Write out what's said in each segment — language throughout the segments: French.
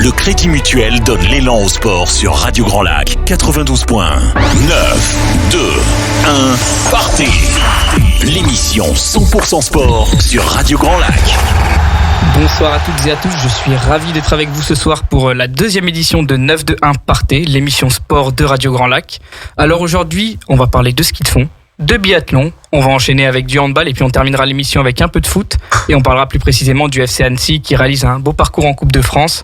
Le Crédit Mutuel donne l'élan au sport sur Radio Grand Lac 92.1. 9, 2, 1, partez. L'émission 100% sport sur Radio Grand Lac. Bonsoir à toutes et à tous, je suis ravi d'être avec vous ce soir pour la deuxième édition de 9 de 1 Partez, l'émission sport de Radio Grand Lac. Alors aujourd'hui, on va parler de ski de fond, de biathlon, on va enchaîner avec du handball et puis on terminera l'émission avec un peu de foot et on parlera plus précisément du FC Annecy qui réalise un beau parcours en Coupe de France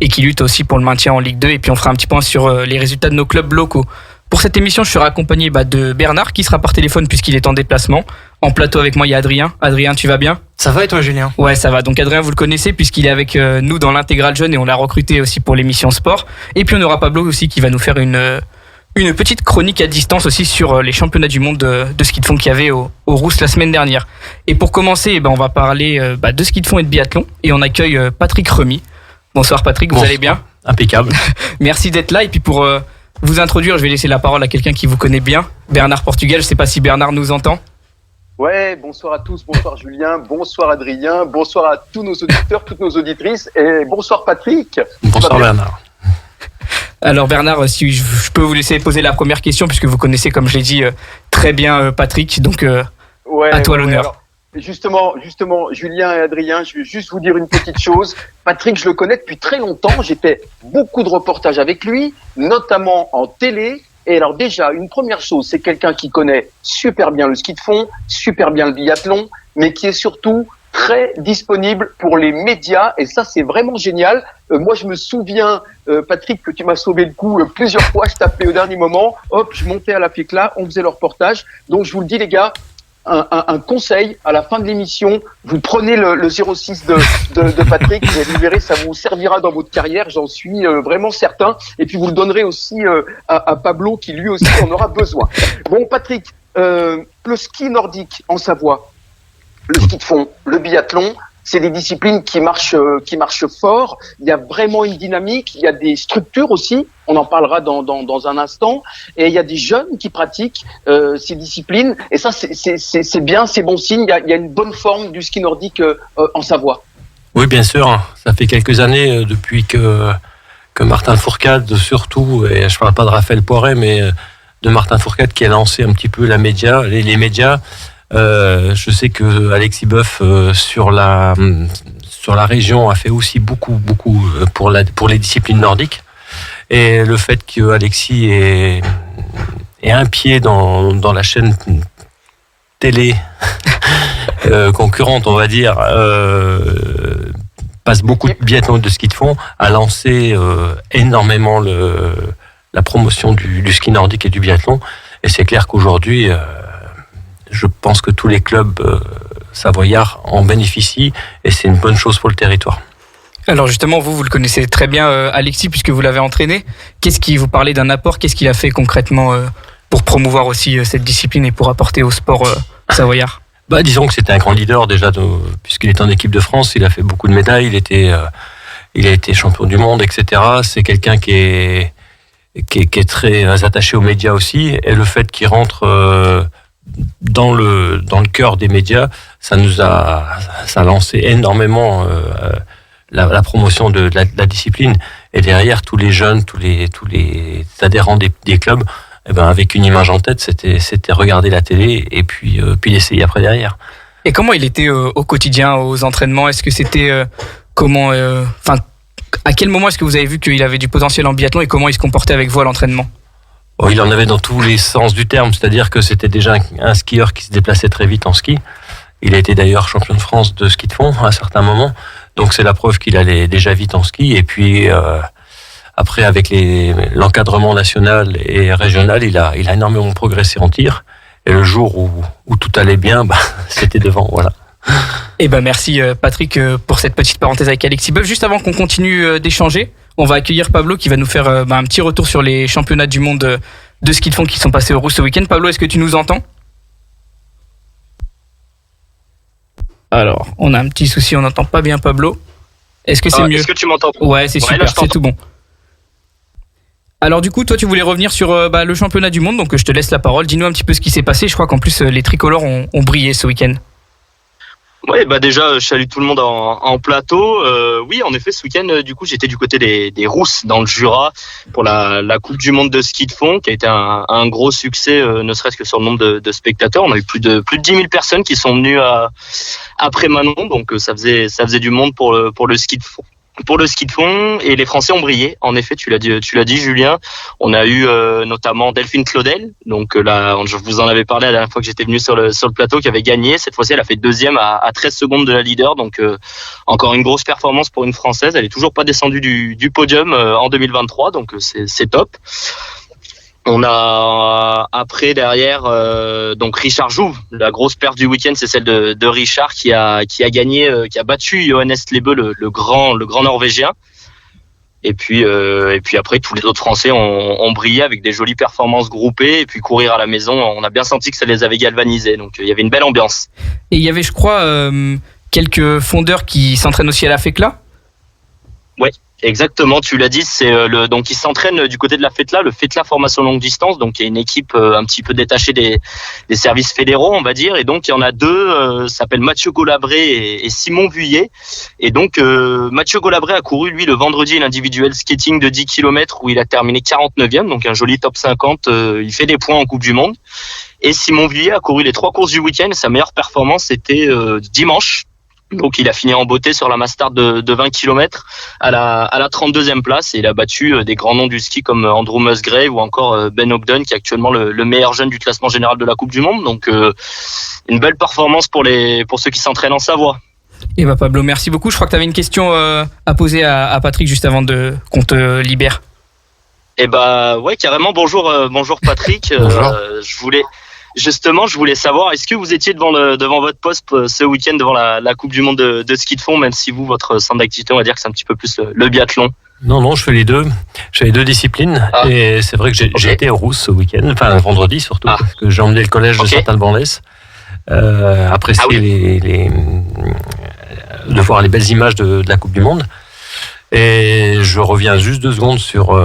et qui lutte aussi pour le maintien en Ligue 2 et puis on fera un petit point sur les résultats de nos clubs locaux. Pour cette émission, je serai accompagné de Bernard qui sera par téléphone puisqu'il est en déplacement. En plateau avec moi, il y a Adrien. Adrien, tu vas bien ? Ça va et toi, Julien ? Ouais, ça va. Donc Adrien, vous le connaissez puisqu'il est avec nous dans l'Intégral Jeune et on l'a recruté aussi pour l'émission sport. Et puis on aura Pablo aussi qui va nous faire une petite chronique à distance aussi sur les championnats du monde de ski de fond qu'il y avait au Rousse la semaine dernière. Et pour commencer, on va parler de ski de fond et de biathlon. Et on accueille Patrick Remy. Bonsoir Patrick, vous allez bien ? Impeccable. Merci d'être là. Et puis pour vous introduire, je vais laisser la parole à quelqu'un qui vous connaît bien. Bernard Portugal, je ne sais pas si Bernard nous entend. Ouais, bonsoir à tous, bonsoir Julien, bonsoir Adrien, bonsoir à tous nos auditeurs, toutes nos auditrices et bonsoir Patrick. Bonsoir Bernard. Alors Bernard, si je peux vous laisser poser la première question puisque vous connaissez, comme je l'ai dit, très bien Patrick, donc à toi l'honneur. Alors, justement, Julien et Adrien, je vais juste vous dire une petite chose. Patrick, je le connais depuis très longtemps, j'ai fait beaucoup de reportages avec lui, notamment en télé. Et alors déjà, une première chose, c'est quelqu'un qui connaît super bien le ski de fond, super bien le biathlon, mais qui est surtout très disponible pour les médias. Et ça, c'est vraiment génial. Moi, je me souviens, Patrick, que tu m'as sauvé le coup plusieurs fois. Je t'appelais au dernier moment. Hop, je montais à la FICLA, on faisait le reportage. Donc, je vous le dis, les gars, un conseil à la fin de l'émission, vous prenez le 06 de Patrick et vous verrez, ça vous servira dans votre carrière, j'en suis vraiment certain. Et puis vous le donnerez aussi à Pablo qui lui aussi en aura besoin. Bon Patrick, le ski nordique en Savoie, le ski de fond, le biathlon, c'est des disciplines qui marchent fort. Il y a vraiment une dynamique, il y a des structures aussi. On en parlera dans un instant. Et il y a des jeunes qui pratiquent ces disciplines. Et ça, c'est bien, c'est bon signe. Il y a une bonne forme du ski nordique en Savoie. Oui, bien sûr. Ça fait quelques années depuis que Martin Fourcade, surtout, et je ne parle pas de Raphaël Poiret, mais de Martin Fourcade qui a lancé un petit peu les médias. Je sais que Alexis Boeuf sur la région a fait aussi beaucoup pour les disciplines nordiques, et le fait que Alexis ait un pied dans la chaîne télé concurrente, on va dire, passe beaucoup de biathlon de ski de fond, a lancé énormément la promotion du ski nordique et du biathlon, et c'est clair qu'aujourd'hui je pense que tous les clubs savoyards en bénéficient et c'est une bonne chose pour le territoire. Alors justement, vous le connaissez très bien, Alexis, puisque vous l'avez entraîné. Qu'est-ce qui vous parlait d'un apport ? Qu'est-ce qu'il a fait concrètement pour promouvoir aussi cette discipline et pour apporter au sport savoyard ? Disons que c'était un grand leader déjà, puisqu'il est en équipe de France, il a fait beaucoup de médailles, il a été champion du monde, etc. C'est quelqu'un qui est très attaché aux médias aussi, et le fait qu'il rentre dans le cœur des médias, ça a lancé énormément la promotion de la discipline, et derrière tous les jeunes, tous les adhérents des clubs, avec une image en tête, c'était regarder la télé et puis l'essayer après derrière. Et comment il était au quotidien, aux entraînements ? Est-ce que c'était à quel moment est-ce que vous avez vu qu'il avait du potentiel en biathlon et comment il se comportait avec vous à l'entraînement ? Il en avait dans tous les sens du terme, c'est-à-dire que c'était déjà un skieur qui se déplaçait très vite en ski. Il a été d'ailleurs champion de France de ski de fond à un certain moment, donc c'est la preuve qu'il allait déjà vite en ski. Et puis après, avec l'encadrement national et régional, il a énormément progressé en tir. Et le jour où tout allait bien, c'était devant, voilà. Eh merci Patrick pour cette petite parenthèse avec Alexis Boeuf. Juste avant qu'on continue d'échanger, on va accueillir Pablo qui va nous faire un petit retour sur les championnats du monde de ski de fond qui sont passés au Rousse ce week-end. Pablo, est-ce que tu nous entends ? Alors, on a un petit souci, on n'entend pas bien Pablo. Est-ce que c'est mieux ? Est-ce que tu m'entends ? Ouais, c'est super, c'est tout bon. Alors du coup, toi tu voulais revenir sur le championnat du monde, donc je te laisse la parole. Dis-nous un petit peu ce qui s'est passé. Je crois qu'en plus les tricolores ont brillé ce week-end. Ouais, bah déjà, je salue tout le monde en plateau. Oui, en effet, ce week-end, du coup, j'étais du côté des Rousses, dans le Jura, pour la Coupe du Monde de ski de fond, qui a été un gros succès, ne serait-ce que sur le nombre de spectateurs. On a eu plus de 10 000 personnes qui sont venues après Manon, donc ça faisait du monde pour le ski de fond. Pour le ski de fond, et les Français ont brillé. En effet, tu l'as dit, Julien. On a eu notamment Delphine Claudel. Donc là, je vous en avais parlé la dernière fois que j'étais venu sur le plateau, qui avait gagné. Cette fois-ci, elle a fait deuxième à 13 secondes de la leader. Donc encore une grosse performance pour une Française. Elle est toujours pas descendue du podium en 2023. Donc c'est top. On a après derrière donc Richard Jouve, la grosse perte du week-end, c'est celle de Richard qui a gagné, qui a battu Johannes Lebe, le grand Norvégien. Et puis après tous les autres Français ont brillé avec des jolies performances groupées, et puis courir à la maison, on a bien senti que ça les avait galvanisés. Donc il y avait une belle ambiance. Et il y avait, je crois, quelques fondeurs qui s'entraînent aussi à la FECLA. Ouais. Exactement, tu l'as dit, c'est donc ils s'entraînent du côté de la FETLA, le FETLA formation longue distance, donc il y a une équipe un petit peu détachée des services fédéraux, on va dire, et donc il y en a deux, s'appellent Mathieu Golabré et Simon Vuillet. Et donc Mathieu Golabré a couru lui le vendredi l'individuel skating de 10 km où il a terminé 49e, donc un joli top 50, il fait des points en Coupe du Monde. Et Simon Vuillet a couru les 3 courses du week-end, et sa meilleure performance c'était dimanche. Donc il a fini en beauté sur la Mastart de 20 km à la 32e place, et il a battu des grands noms du ski comme Andrew Musgrave ou encore Ben Ogden, qui est actuellement le meilleur jeune du classement général de la Coupe du Monde. Donc une belle performance pour ceux qui s'entraînent en Savoie. Et bah Pablo, merci beaucoup. Je crois que tu avais une question à poser à Patrick juste avant qu'on te libère. Et bah ouais, carrément. Bonjour Patrick. Bonjour. Je voulais savoir, est-ce que vous étiez devant votre poste ce week-end devant la Coupe du Monde de ski de fond, même si vous, votre centre d'activité, on va dire que c'est un petit peu plus le biathlon? Non, je fais les deux. Je fais les deux disciplines. Et c'est vrai que j'ai été aux Rousses ce week-end, enfin vendredi surtout, parce que j'ai emmené le collège de Saint-Alban-d'Ès. Apprécier de voir les belles images de la Coupe du Monde. Et je reviens juste 2 secondes sur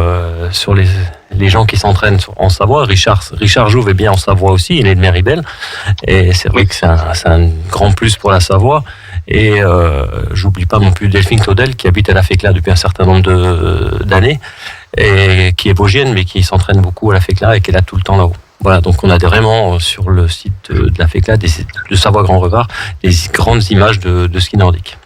les gens qui s'entraînent en Savoie. Richard Jouve est bien en Savoie aussi, il est de Méribel. Et c'est vrai que c'est un grand plus pour la Savoie. Et j'oublie pas non plus Delphine Claudel, qui habite à la FECLA depuis un certain nombre d'années, et qui est vosgienne, mais qui s'entraîne beaucoup à la FECLA et qui est là tout le temps là-haut. Voilà, donc on a vraiment sur le site de la FECLA, de Savoie Grand Revard, des grandes images de ski nordique.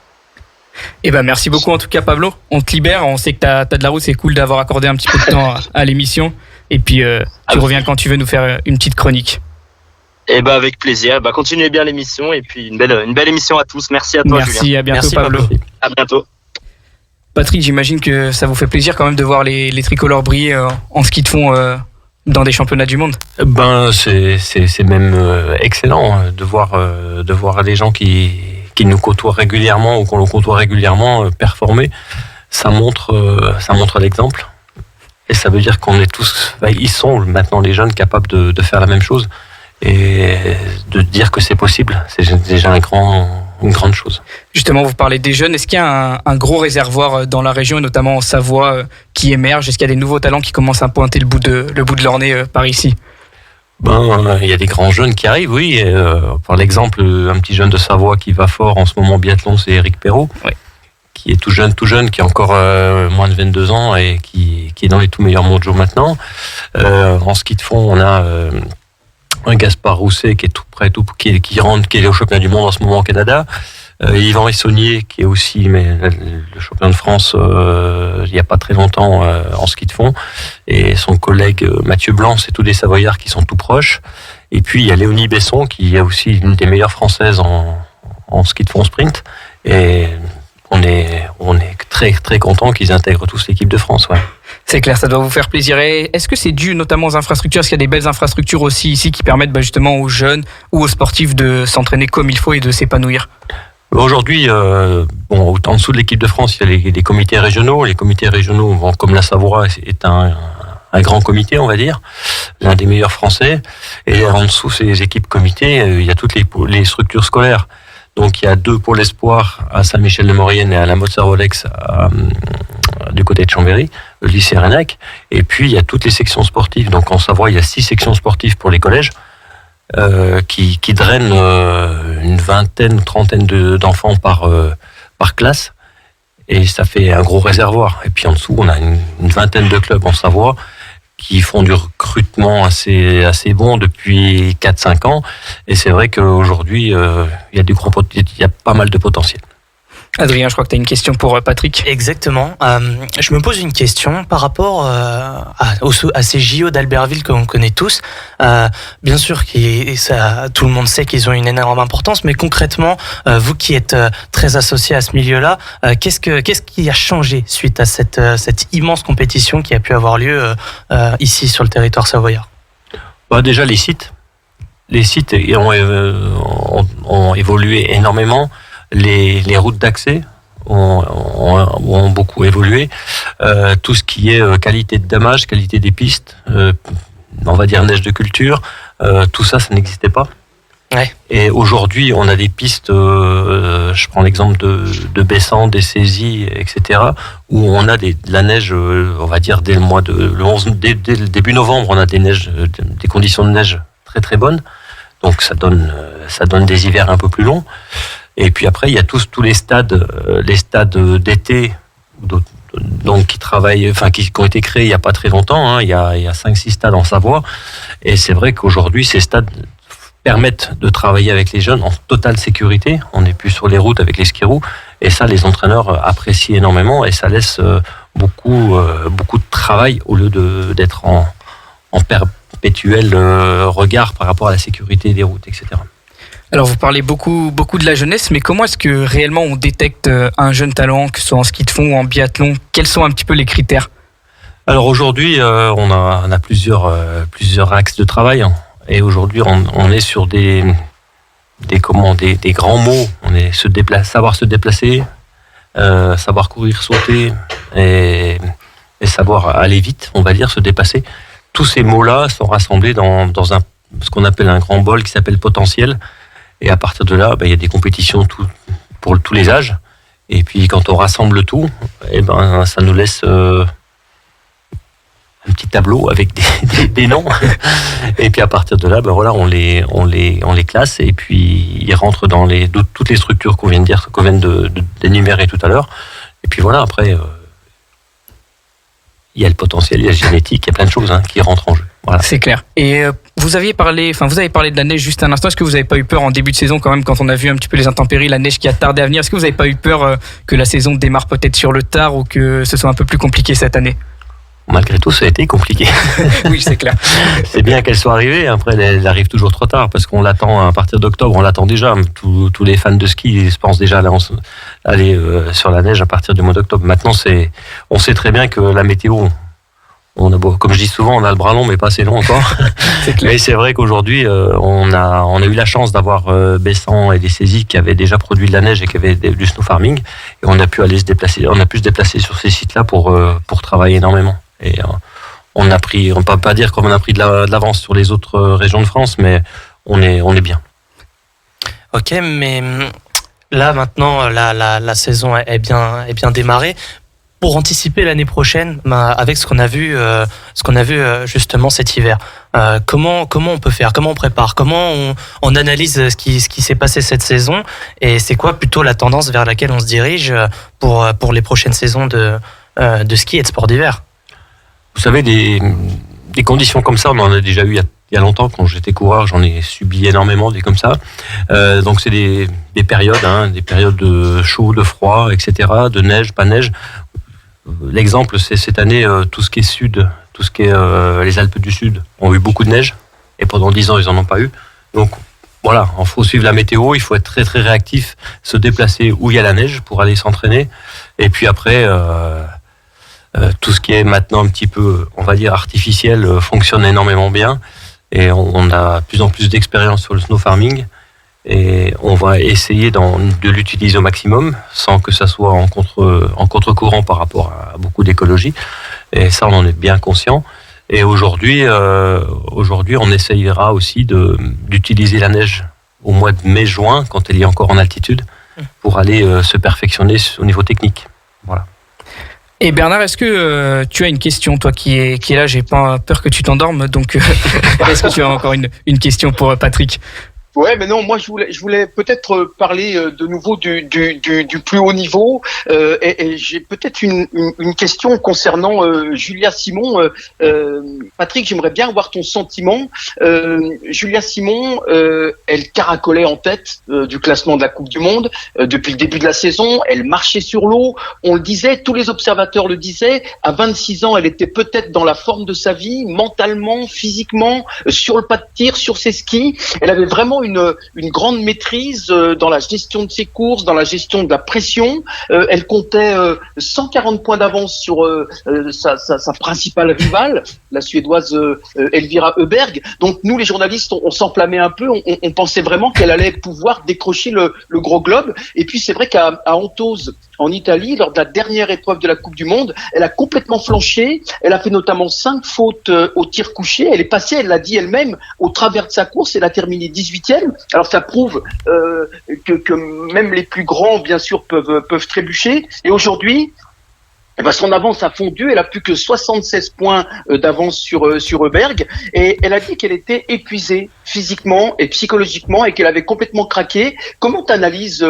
Eh ben merci beaucoup en tout cas Pablo, on te libère, on sait que t'as de la route, c'est cool d'avoir accordé un petit peu de temps à l'émission, et puis tu reviens quand tu veux nous faire une petite chronique. Eh ben avec plaisir, continuez bien l'émission, et puis une belle émission à tous. Merci à toi Julien. Merci, à bientôt. Merci, Pablo. À bientôt. Patrick, j'imagine que ça vous fait plaisir quand même de voir les tricolores briller en ski de fond dans des championnats du monde. C'est même excellent de voir les gens qui nous côtoient régulièrement ou qu'on le côtoie régulièrement performer. Ça montre l'exemple. Et ça veut dire qu'on est tous, ils sont maintenant les jeunes capables de faire la même chose, et de dire que c'est possible, c'est déjà une grande chose. Justement, vous parlez des jeunes. Est-ce qu'il y a un gros réservoir dans la région, et notamment en Savoie, qui émerge? Est-ce qu'il y a des nouveaux talents qui commencent à pointer le bout de leur nez par ici? Il y a des grands jeunes qui arrivent, oui. Par l'exemple, un petit jeune de Savoie qui va fort en ce moment biathlon, c'est Eric Perrault, oui, qui est tout jeune, qui a encore moins de 22 ans et qui est dans les tout meilleurs mondiaux maintenant. En ski de fond, on a un Gaspard Rousset qui est tout près, qui est au championnat du monde en ce moment au Canada. Yvan Essonnier qui est aussi le champion de France il n'y a pas très longtemps en ski de fond, et son collègue Mathieu Blanc, c'est tous des Savoyards qui sont tout proches. Et puis il y a Léonie Besson qui est aussi une des meilleures françaises en ski de fond sprint, et on est très très content qu'ils intègrent tous l'équipe de France. Ouais. C'est clair, ça doit vous faire plaisir. Et est-ce que c'est dû notamment aux infrastructures? Est-ce qu'il y a des belles infrastructures aussi ici qui permettent justement aux jeunes ou aux sportifs de s'entraîner comme il faut et de s'épanouir? Aujourd'hui, en dessous de l'équipe de France, il y a les comités régionaux. Les comités régionaux, comme la Savoie, est un grand comité, on va dire, l'un des meilleurs français. Et en dessous, ces équipes comités, il y a toutes les structures scolaires. Donc il y a 2 pôles espoirs à Saint-Michel-de-Maurienne et à la Motte-Servolex du côté de Chambéry, le lycée Renac. Et puis il y a toutes les sections sportives. Donc en Savoie, il y a 6 sections sportives pour les collèges. qui draine une vingtaine ou trentaine d'enfants par classe. Et ça fait un gros réservoir. Et puis en dessous, on a une vingtaine de clubs en Savoie qui font du recrutement assez bon depuis 4-5 ans. Et c'est vrai qu'aujourd'hui, il y a pas mal de potentiel. Adrien, je crois que tu as une question pour Patrick. Exactement. Je me pose une question par rapport à ces JO d'Albertville que l'on connaît tous. Bien sûr, tout le monde sait qu'ils ont une énorme importance, mais concrètement, vous qui êtes très associé à ce milieu-là, qu'est-ce qui a changé suite à cette immense compétition qui a pu avoir lieu ici sur le territoire savoyard ? Déjà, les sites ont évolué énormément. Les routes d'accès ont beaucoup évolué. Tout ce qui est qualité de damage, qualité des pistes, on va dire neige de culture, tout ça n'existait pas. Ouais. Et aujourd'hui, on a des pistes, je prends l'exemple de Bessan, des saisies, etc., où on a de la neige, on va dire dès le début novembre, on a des conditions de neige très très bonnes. Donc ça donne des hivers un peu plus longs. Et puis après, il y a tous les stades d'été, donc qui travaillent, qui ont été créés il y a pas très longtemps. Hein. Il y a 5-6 stades en Savoie, et c'est vrai qu'aujourd'hui, ces stades permettent de travailler avec les jeunes en totale sécurité. On n'est plus sur les routes avec les skis-roues, et ça, les entraîneurs apprécient énormément, et ça laisse beaucoup de travail au lieu d'être en perpétuel regard par rapport à la sécurité des routes, etc. Alors vous parlez beaucoup de la jeunesse, mais comment est-ce que réellement on détecte un jeune talent, que ce soit en ski de fond ou en biathlon ? Quels sont un petit peu les critères ? Alors aujourd'hui, on a plusieurs axes de travail, et aujourd'hui on est sur des grands mots. On est savoir se déplacer, savoir courir, sauter et savoir aller vite, on va dire, se dépasser. Tous ces mots-là sont rassemblés dans ce qu'on appelle un grand bol qui s'appelle potentiel. Et à partir de là, il y a des compétitions pour tous les âges. Et puis quand on rassemble tout, ça nous laisse un petit tableau avec des noms. Et puis à partir de là, on les classe, et puis ils rentrent dans toutes les structures qu'on vient d'énumérer tout à l'heure. Et puis voilà, après, il y a le potentiel, il y a la génétique, il y a plein de choses qui rentrent en jeu. Voilà. C'est clair. Et vous avez parlé de la neige juste un instant. Est-ce que vous n'avez pas eu peur en début de saison quand même, quand on a vu un petit peu les intempéries, la neige qui a tardé à venir ? Est-ce que vous n'avez pas eu peur que la saison démarre peut-être sur le tard, ou que ce soit un peu plus compliqué cette année ? Malgré tout, ça a été compliqué. Oui, c'est clair. C'est bien qu'elle soit arrivée. Après, elle arrive toujours trop tard, parce qu'on l'attend à partir d'octobre. On l'attend déjà. Tous les fans de ski pensent déjà aller sur la neige à partir du mois d'octobre. Maintenant, on sait très bien que la météo, comme je dis souvent, on a le bras long, mais pas assez long encore. Mais c'est vrai qu'aujourd'hui, on a eu la chance d'avoir Bessan et des saisies qui avaient déjà produit de la neige et qui avaient du snow farming, et on a pu se déplacer sur ces sites-là pour travailler énormément. Et on peut pas dire qu'on a pris de l'avance sur les autres régions de France, mais on est bien. Ok, mais là maintenant, la saison est bien démarrée. Pour anticiper l'année prochaine, avec ce qu'on a vu justement cet hiver, comment on peut faire, comment on prépare, comment on analyse ce qui s'est passé cette saison, et c'est quoi plutôt la tendance vers laquelle on se dirige pour les prochaines saisons de ski et de sport d'hiver ? Vous savez, des conditions comme ça, on en a déjà eu il y a longtemps. Quand j'étais coureur, j'en ai subi énormément des comme ça. Donc c'est des périodes, des périodes de chaud, de froid, etc., de neige, pas neige. L'exemple, c'est cette année, tout ce qui est sud, tout ce qui est les Alpes du Sud ont eu beaucoup de neige, et pendant 10 ans, ils n'en ont pas eu. Donc voilà, il faut suivre la météo, il faut être très très réactif, se déplacer où il y a la neige pour aller s'entraîner. Et puis après, tout ce qui est maintenant un petit peu, on va dire, artificiel, fonctionne énormément bien. Et on a de plus en plus d'expérience sur le snow farming. Et on va essayer de l'utiliser au maximum, sans que ça soit en contre-courant par rapport à beaucoup d'écologie. Et ça, on en est bien conscient. Et aujourd'hui, on essayera aussi d'utiliser la neige au mois de mai-juin, quand elle est encore en altitude, pour aller se perfectionner au niveau technique. Voilà. Et Bernard, est-ce que tu as une question, toi qui est là, j'ai pas peur que tu t'endormes, donc est-ce que tu as encore une question pour Patrick ? Ouais, mais non, moi je voulais peut-être parler de nouveau du plus haut niveau et j'ai peut-être une question concernant Julia Simon. Patrick, j'aimerais bien avoir ton sentiment. Julia Simon, elle caracolait en tête du classement de la Coupe du Monde depuis le début de la saison. Elle marchait sur l'eau. On le disait, tous les observateurs le disaient. À 26 ans, elle était peut-être dans la forme de sa vie, mentalement, physiquement, sur le pas de tir, sur ses skis. Elle avait vraiment une grande maîtrise dans la gestion de ses courses, dans la gestion de la pression. Elle comptait 140 points d'avance sur sa principale rivale, la Suédoise Elvira Öberg. Donc nous, les journalistes, on s'enflammait un peu. On pensait vraiment qu'elle allait pouvoir décrocher le gros globe. Et puis c'est vrai qu'à Antose, en Italie, lors de la dernière épreuve de la Coupe du Monde, elle a complètement flanché. Elle a fait notamment 5 fautes au tir couché. Elle est passée, elle l'a dit elle-même, au travers de sa course. Elle a terminé 18e. Alors ça prouve que même les plus grands, bien sûr, peuvent trébucher. Et aujourd'hui, son avance a fondu. Elle a plus que 76 points d'avance sur Öberg. Et elle a dit qu'elle était épuisée physiquement et psychologiquement et qu'elle avait complètement craqué. Comment t'analyses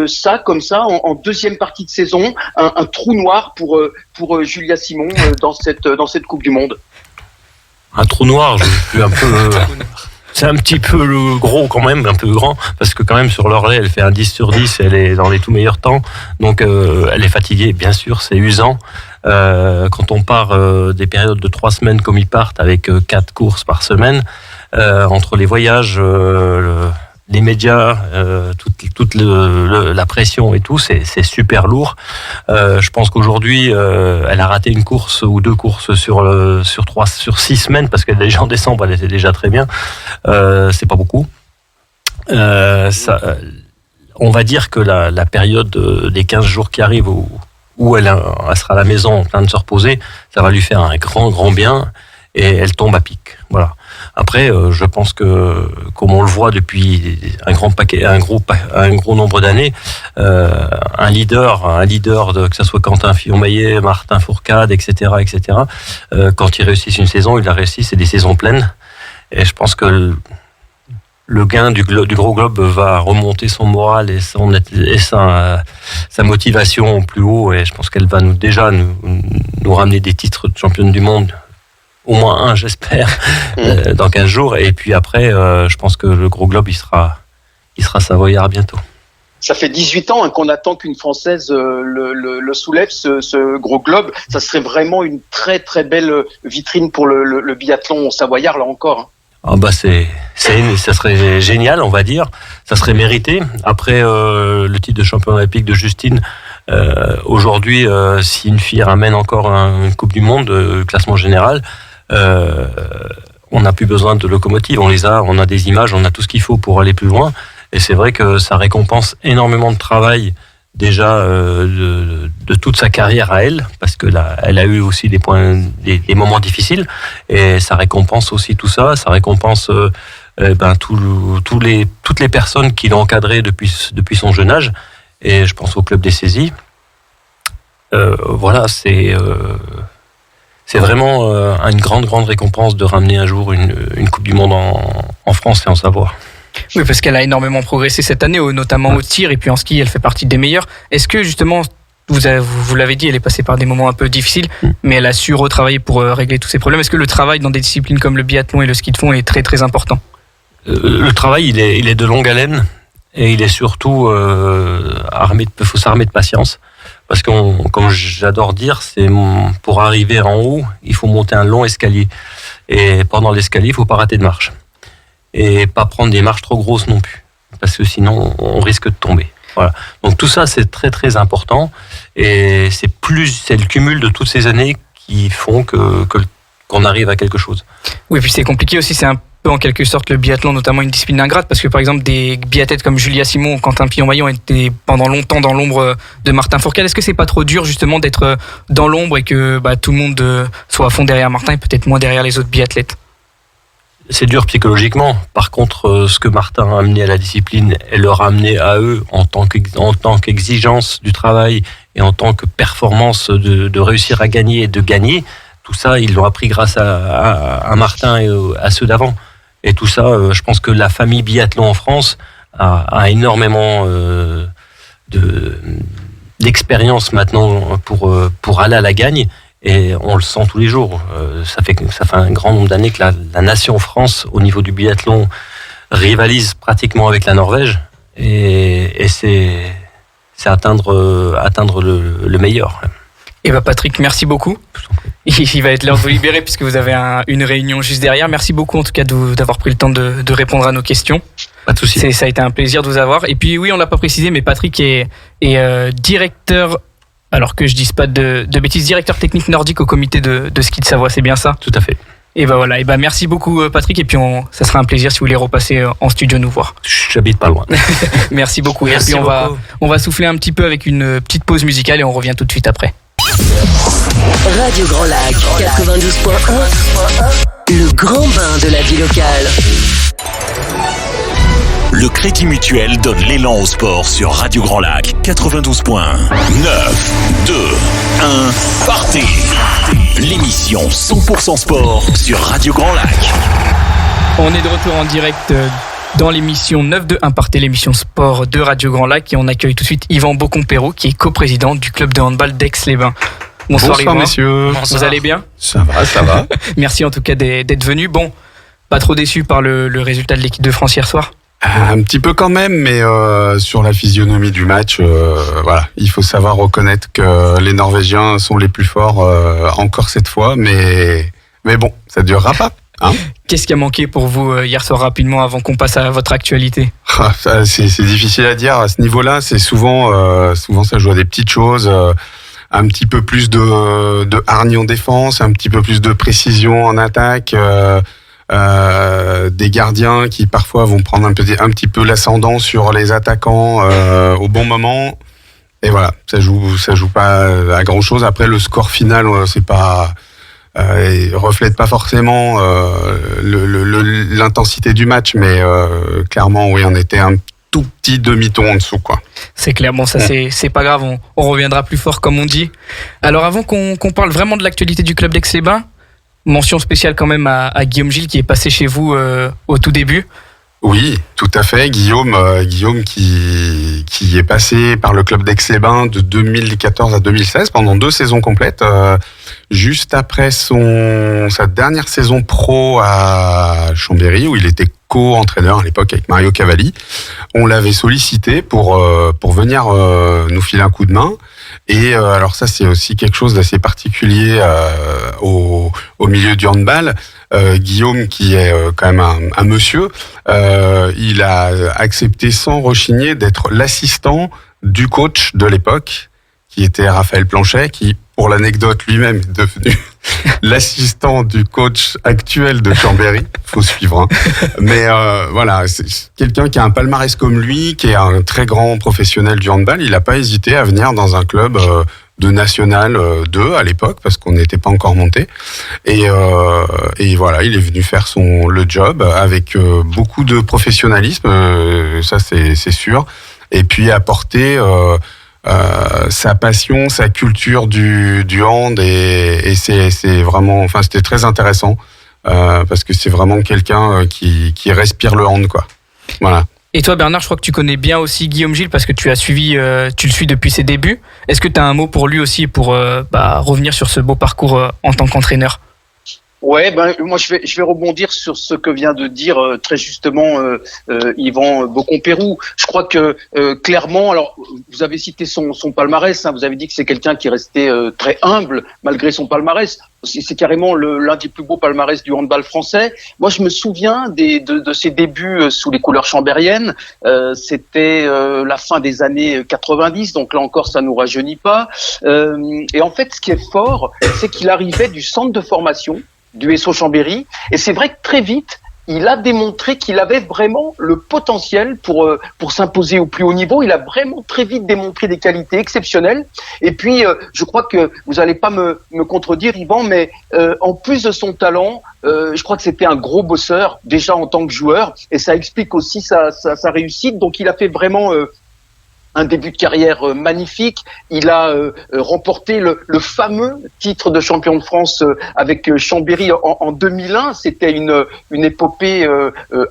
ça, comme ça, en deuxième partie de saison, un trou noir pour Julia Simon dans cette Coupe du Monde? Un trou noir, je suis un peu... C'est un petit peu gros quand même, un peu grand, parce que quand même sur le relais, elle fait un 10 sur 10, elle est dans les tout meilleurs temps, donc elle est fatiguée, bien sûr, c'est usant. Quand on part des périodes de 3 semaines comme ils partent, avec 4 courses par semaine, entre les voyages, les médias, toute la pression et tout, c'est super lourd. Je pense qu'aujourd'hui, elle a raté une course ou 2 courses sur 6 semaines, parce qu'elle déjà en décembre, elle était déjà très bien. C'est pas beaucoup. On va dire que la période des 15 jours qui arrivent où elle sera à la maison en train de se reposer, ça va lui faire un grand bien, et elle tombe à pic. Voilà. Après, je pense que, comme on le voit depuis un gros nombre d'années, un leader que ce soit Quentin Fillon-Maillet, Martin Fourcade, etc., quand ils réussissent une saison, ils la réussissent, c'est des saisons pleines. Et je pense que le gain du gros globe va remonter son moral et sa motivation au plus haut. Et je pense qu'elle va nous ramener des titres de championne du monde. Au moins un, j'espère, dans 15 jours. Et puis après, je pense que le gros globe, il sera savoyard bientôt. Ça fait 18 ans qu'on attend qu'une Française le soulève, ce gros globe. Ça serait vraiment une très très belle vitrine pour le biathlon savoyard, là encore. Ah bah ça serait génial, on va dire. Ça serait mérité. Après le titre de championne olympique de Justine, aujourd'hui, si une fille ramène encore une Coupe du Monde, classement général, on n'a plus besoin de locomotives, on a des images, on a tout ce qu'il faut pour aller plus loin, et c'est vrai que ça récompense énormément de travail déjà de toute sa carrière à elle, parce que là, elle a eu aussi des moments difficiles, et ça récompense aussi tout ça, ça récompense toutes les personnes qui l'ont encadré depuis son jeune âge, et je pense au club des saisies. Voilà, c'est vraiment une grande récompense de ramener un jour une Coupe du Monde en France et en Savoie. Oui, parce qu'elle a énormément progressé cette année, notamment au tir, et puis en ski, elle fait partie des meilleures. Est-ce que justement, vous l'avez dit, elle est passée par des moments un peu difficiles, mais elle a su retravailler pour régler tous ces problèmes. Est-ce que le travail dans des disciplines comme le biathlon et le ski de fond est très très important ? Le travail, il est de longue haleine, et il est surtout faut s'armer de patience. Parce que, comme j'adore dire, pour arriver en haut, il faut monter un long escalier. Et pendant l'escalier, il faut pas rater de marche. Et pas prendre des marches trop grosses non plus. Parce que sinon, on risque de tomber. Voilà. Donc tout ça, c'est très très important. Et c'est le cumul de toutes ces années qui font qu'on arrive à quelque chose. Oui, puis c'est compliqué aussi, c'est un peu en quelque sorte le biathlon, notamment une discipline ingrate, parce que par exemple des biathlètes comme Julia Simon ou Quentin Fillon-Maillet ont été pendant longtemps dans l'ombre de Martin Fourcade. Est-ce que c'est pas trop dur justement d'être dans l'ombre et que tout le monde soit à fond derrière Martin et peut-être moins derrière les autres biathlètes ? C'est dur psychologiquement. Par contre, ce que Martin a amené à la discipline, elle leur a amené à eux en tant qu'exigence du travail et en tant que performance de réussir à gagner et de gagner. Tout ça, ils l'ont appris grâce à Martin et à ceux d'avant. Et tout ça, je pense que la famille biathlon en France a énormément d'expérience maintenant pour aller à la gagne. Et on le sent tous les jours. Ça fait un grand nombre d'années que la nation France, au niveau du biathlon, rivalise pratiquement avec la Norvège. Et c'est atteindre le meilleur. Et Patrick, merci beaucoup. Il va être l'heure de vous libérer puisque vous avez une réunion juste derrière. Merci beaucoup en tout cas d'avoir pris le temps de répondre à nos questions. Pas de souci. Ça a été un plaisir de vous avoir. Et puis oui, on l'a pas précisé, mais Patrick est directeur, alors que je dise pas de bêtises, directeur technique nordique au comité de ski de Savoie, c'est bien ça ? Tout à fait. Et voilà, et merci beaucoup Patrick, et puis ça sera un plaisir si vous voulez repasser en studio nous voir. J'habite pas loin. Merci beaucoup. Merci et puis beaucoup. on va souffler un petit peu avec une petite pause musicale et on revient tout de suite après. Radio Grand Lac 92.1, le grand bain de la vie locale. Le Crédit Mutuel donne l'élan au sport sur Radio Grand Lac 92.1. 9, 2, 1, partez! L'émission 100% sport sur Radio Grand Lac. On est de retour en direct dans l'émission 9-2-1 partez, l'émission sport de Radio Grand Lac, et on accueille tout de suite Yvan Bocon-Perrault qui est coprésident du club de handball d'Aix-les-Bains. Bonsoir Yvan. Messieurs. Vous allez bien ? Ça va. Merci en tout cas d'être venu. Bon, pas trop déçu par le résultat de l'équipe de France hier soir ? Un petit peu quand même, mais sur la physionomie du match, voilà, il faut savoir reconnaître que les Norvégiens sont les plus forts encore cette fois, mais bon, ça durera pas. Hein. Qu'est-ce qui a manqué pour vous hier soir rapidement avant qu'on passe à votre actualité ? C'est difficile à dire. À ce niveau-là, c'est souvent ça joue à des petites choses. Un petit peu plus de hargne en défense, un petit peu plus de précision en attaque. Des gardiens qui parfois vont prendre un petit peu l'ascendant sur les attaquants au bon moment, et voilà, ça joue pas à grand chose. Après, le score final, c'est pas reflète pas forcément l'intensité du match, mais clairement oui, on était un tout petit demi-ton en dessous, quoi. C'est clair, bon ça c'est pas grave, on reviendra plus fort comme on dit. Alors avant qu'on parle vraiment de l'actualité du club d'Aix-les-Bains, mention spéciale quand même à Guillaume Gilles qui est passé chez vous au tout début. Oui, tout à fait. Guillaume qui est passé par le club d'Aix-les-Bains de 2014 à 2016 pendant 2 saisons complètes. Juste après sa dernière saison pro à Chambéry, où il était co-entraîneur à l'époque avec Mario Cavalli, on l'avait sollicité pour venir nous filer un coup de main. Et alors ça, c'est aussi quelque chose d'assez particulier au milieu du handball. Guillaume, qui est quand même un monsieur, il a accepté sans rechigner d'être l'assistant du coach de l'époque, qui était Raphaël Planchet, qui, pour l'anecdote, lui-même est devenu l'assistant du coach actuel de Chambéry. Faut suivre, hein. Mais voilà, c'est quelqu'un qui a un palmarès comme lui, qui est un très grand professionnel du handball. Il n'a pas hésité à venir dans un club de National 2 à l'époque, parce qu'on n'était pas encore monté. Et voilà, il est venu faire le job avec beaucoup de professionnalisme, ça c'est sûr. Et puis apporter sa passion, sa culture du hand, et c'est vraiment, enfin c'était très intéressant parce que c'est vraiment quelqu'un qui respire le hand, quoi. Voilà. Et toi Bernard, je crois que tu connais bien aussi Guillaume Gilles parce que tu le suis depuis ses débuts. Est-ce que tu as un mot pour lui aussi pour revenir sur ce beau parcours en tant qu'entraîneur ? Ouais, moi je vais rebondir sur ce que vient de dire très justement Yvan Bocon-Perrault. Je crois que clairement, alors vous avez cité son palmarès, hein, vous avez dit que c'est quelqu'un qui est resté très humble malgré son palmarès. C'est carrément l'un des plus beaux palmarès du handball français. Moi, je me souviens de ses débuts sous les couleurs chambériennes. C'était la fin des années 90, donc là encore, ça nous rajeunit pas. Et en fait, ce qui est fort, c'est qu'il arrivait du centre de formation du SO Chambéry, et c'est vrai que très vite, il a démontré qu'il avait vraiment le potentiel pour s'imposer au plus haut niveau. Il a vraiment très vite démontré des qualités exceptionnelles. Et puis, je crois que vous allez pas me contredire, Yvan, mais en plus de son talent, je crois que c'était un gros bosseur déjà en tant que joueur, et ça explique aussi sa réussite. Donc, il a fait vraiment un début de carrière magnifique. Il a remporté le fameux titre de champion de France avec Chambéry en 2001. C'était une épopée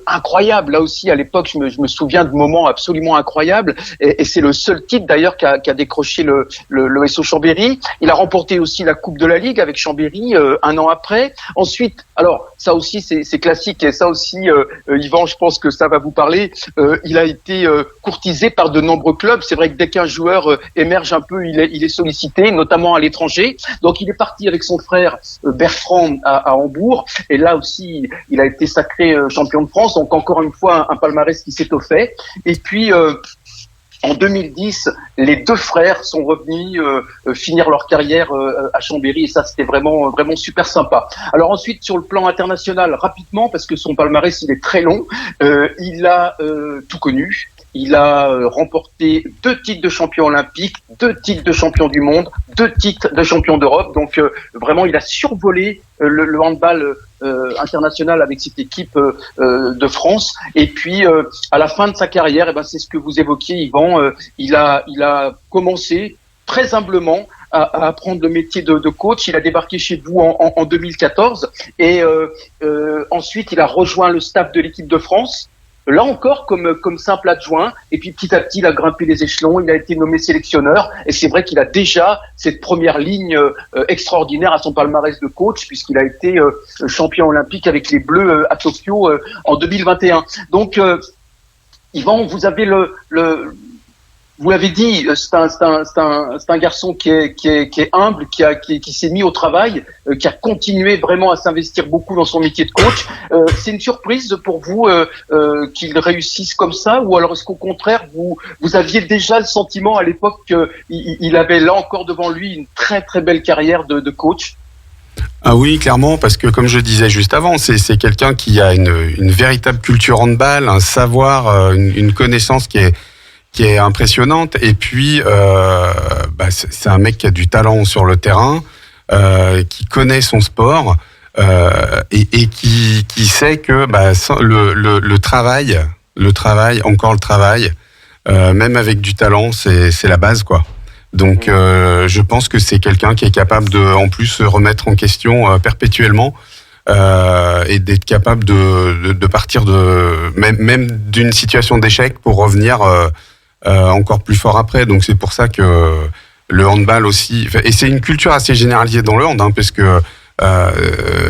incroyable. Là aussi, à l'époque, je me souviens de moments absolument incroyables. Et c'est le seul titre d'ailleurs qu'a décroché le SO Chambéry. Il a remporté aussi la Coupe de la Ligue avec Chambéry un an après. Ensuite, alors ça aussi c'est classique et ça aussi, Yvan, je pense que ça va vous parler. Il a été courtisé par de nombreux clubs. C'est vrai que dès qu'un joueur émerge un peu, il est sollicité, notamment à l'étranger. Donc il est parti avec son frère Bertrand à Hambourg. Et là aussi, il a été sacré champion de France. Donc encore une fois, un palmarès qui s'est fait. Et puis en 2010, les deux frères sont revenus finir leur carrière à Chambéry et ça c'était vraiment super sympa. Alors ensuite sur le plan international, rapidement parce que son palmarès il est très long, il a tout connu. Il a remporté 2 titres de champion olympique, 2 titres de champion du monde, 2 titres de champion d'Europe. Donc vraiment, il a survolé le handball international avec cette équipe de France. Et puis à la fin de sa carrière, c'est ce que vous évoquiez, Yvan. Il a commencé très humblement à apprendre le métier de coach. Il a débarqué chez vous en 2014 et ensuite il a rejoint le staff de l'équipe de France. Là encore, comme simple adjoint, et puis petit à petit, il a grimpé les échelons, il a été nommé sélectionneur, et c'est vrai qu'il a déjà cette première ligne extraordinaire à son palmarès de coach, puisqu'il a été champion olympique avec les Bleus à Tokyo en 2021. Donc, Yvan, vous avez vous l'avez dit, c'est un garçon qui est humble, qui s'est mis au travail, qui a continué vraiment à s'investir beaucoup dans son métier de coach. C'est une surprise pour vous qu'il réussisse comme ça, ou alors est-ce qu'au contraire vous aviez déjà le sentiment à l'époque qu'il avait là encore devant lui une très très belle carrière de coach? Ah oui, clairement, parce que comme je disais juste avant, c'est quelqu'un qui a une véritable culture handball, un savoir, une connaissance qui est impressionnante, et puis c'est un mec qui a du talent sur le terrain, qui connaît son sport et qui sait que le travail, même avec du talent, c'est la base, quoi. Donc je pense que c'est quelqu'un qui est capable de en plus se remettre en question perpétuellement. Et d'être capable de partir même d'une situation d'échec pour revenir encore plus fort après. Donc c'est pour ça que le handball aussi, et c'est une culture assez généralisée dans le hand, parce que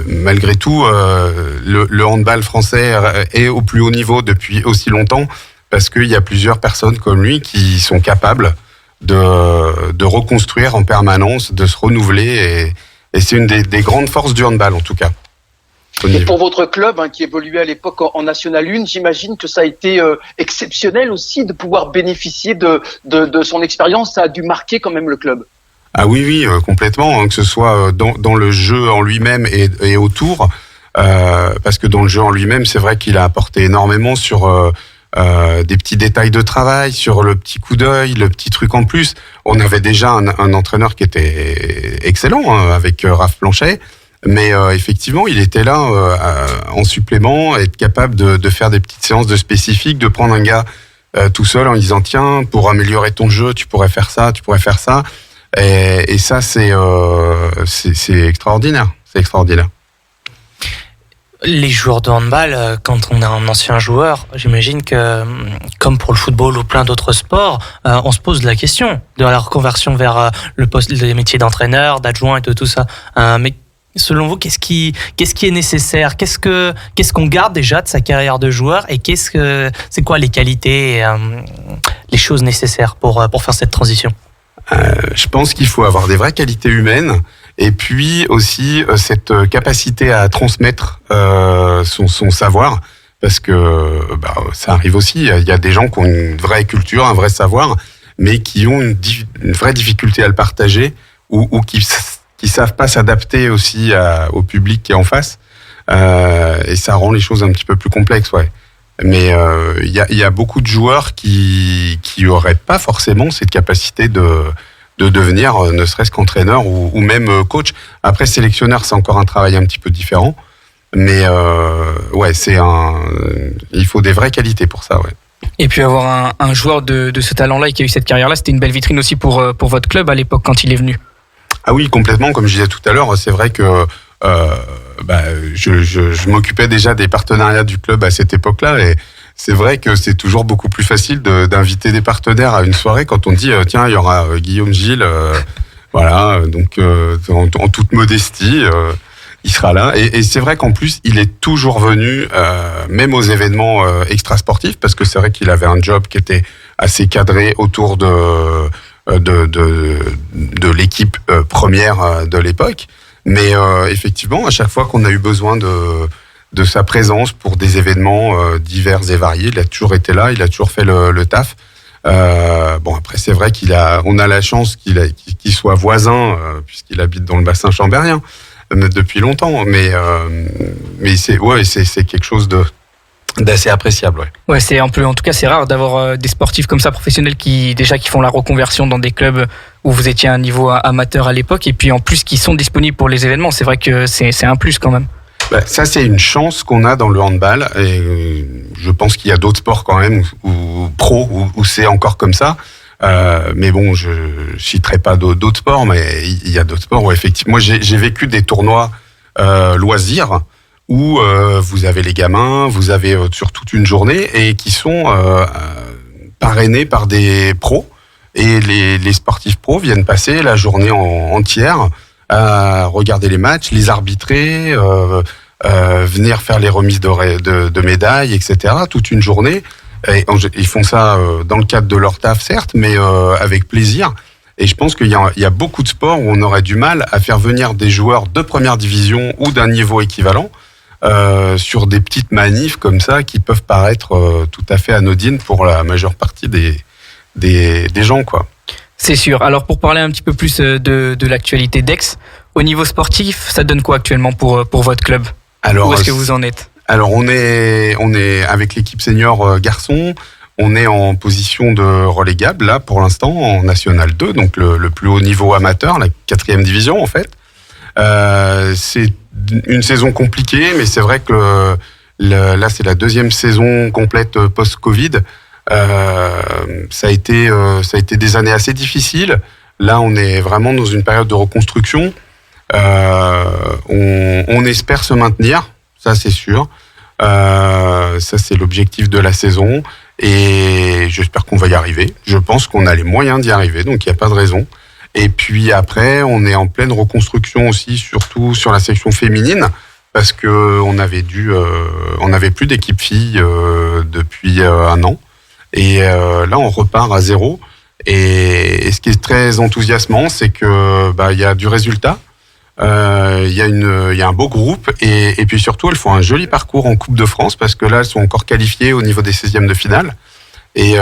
malgré tout le handball français est au plus haut niveau depuis aussi longtemps, parce qu'il y a plusieurs personnes comme lui qui sont capables de reconstruire en permanence, de se renouveler, et c'est une des grandes forces du handball en tout cas. Et pour votre club qui évoluait à l'époque en National 1, j'imagine que ça a été exceptionnel aussi de pouvoir bénéficier de son expérience. Ça a dû marquer quand même le club. Ah oui, complètement, que ce soit dans le jeu en lui-même et autour, parce que dans le jeu en lui-même, c'est vrai qu'il a apporté énormément sur des petits détails de travail, sur le petit coup d'œil, le petit truc en plus. On avait déjà un entraîneur qui était excellent avec Raph Planchet. Mais effectivement, il était là en supplément, être capable de faire des petites séances de spécifiques, de prendre un gars tout seul en disant tiens, pour améliorer ton jeu, tu pourrais faire ça. Et ça, c'est extraordinaire. C'est extraordinaire. Les joueurs de handball, quand on est un ancien joueur, j'imagine que, comme pour le football ou plein d'autres sports, on se pose la question de la reconversion vers le poste, les métiers d'entraîneur, d'adjoint et de tout ça. Mais selon vous, qu'est-ce qui est nécessaire? Qu'est-ce qu'on garde déjà de sa carrière de joueur, et c'est quoi les qualités, les choses nécessaires pour faire cette transition? Je pense qu'il faut avoir des vraies qualités humaines, et puis aussi cette capacité à transmettre son savoir, parce que ça arrive aussi. Il y a des gens qui ont une vraie culture, un vrai savoir, mais qui ont une vraie difficulté à le partager, ou qui savent pas s'adapter aussi au public qui est en face, et ça rend les choses un petit peu plus complexes, ouais. Mais il y a beaucoup de joueurs qui auraient pas forcément cette capacité de devenir ne serait-ce qu'entraîneur ou même coach. Après, sélectionneur, c'est encore un travail un petit peu différent, mais il faut des vraies qualités pour ça, ouais. Et puis avoir un joueur de ce talent-là et qui a eu cette carrière-là, c'était une belle vitrine aussi pour votre club à l'époque quand il est venu. Ah oui, complètement. Comme je disais tout à l'heure, c'est vrai que je m'occupais déjà des partenariats du club à cette époque-là, et c'est vrai que c'est toujours beaucoup plus facile d'inviter des partenaires à une soirée quand on dit tiens, il y aura Guillaume Gilles, voilà, donc en toute modestie, il sera là. Et c'est vrai qu'en plus, il est toujours venu, même aux événements extrasportifs, parce que c'est vrai qu'il avait un job qui était assez cadré autour de l'équipe première de l'époque. Mais effectivement, à chaque fois qu'on a eu besoin de sa présence pour des événements divers et variés, il a toujours été là, il a toujours fait le taf. Bon, après, c'est vrai on a la chance qu'il soit voisin, puisqu'il habite dans le bassin chambérien depuis longtemps. Mais c'est quelque chose d'assez appréciable. Ouais, c'est un peu, en tout cas, c'est rare d'avoir des sportifs comme ça, professionnels, qui font la reconversion dans des clubs où vous étiez à un niveau amateur à l'époque, et puis en plus qui sont disponibles pour les événements. C'est vrai que c'est un plus quand même. Ça, c'est une chance qu'on a dans le handball, et je pense qu'il y a d'autres sports quand même où c'est encore comme ça. Mais bon, je citerai pas d'autres sports, mais il y a d'autres sports où effectivement, moi j'ai vécu des tournois loisirs où vous avez les gamins, vous avez sur toute une journée, et qui sont parrainés par des pros, et les sportifs pros viennent passer la journée entière à regarder les matchs, les arbitrer, venir faire les remises de médailles, etc. Toute une journée. Et ils font ça dans le cadre de leur taf, certes, mais avec plaisir. Et je pense qu'il y a beaucoup de sports où on aurait du mal à faire venir des joueurs de première division ou d'un niveau équivalent sur des petites manifs comme ça qui peuvent paraître tout à fait anodines pour la majeure partie des gens, quoi. C'est sûr. Alors, pour parler un petit peu plus de l'actualité d'Aix, au niveau sportif, ça donne quoi actuellement pour votre club ? Alors, où est-ce que vous en êtes ? Alors, on est avec l'équipe senior garçon, on est en position de relégable, là, pour l'instant, en National 2, donc le plus haut niveau amateur, la 4e division, en fait. C'est une saison compliquée, mais c'est vrai que là, c'est la 2e saison complète post-Covid. Ça a été des années assez difficiles. Là, on est vraiment dans une période de reconstruction. On espère se maintenir, ça c'est sûr. Ça c'est l'objectif de la saison, et j'espère qu'on va y arriver. Je pense qu'on a les moyens d'y arriver, donc il n'y a pas de raison. Et puis après, on est en pleine reconstruction aussi, surtout sur la section féminine, parce que on avait plus d'équipe filles depuis un an. Et là, on repart à zéro. Et ce qui est très enthousiasmant, c'est que il y a du résultat. Il y a un beau groupe, et puis surtout, elles font un joli parcours en Coupe de France, parce que là, elles sont encore qualifiées au niveau des 16e de finale. Et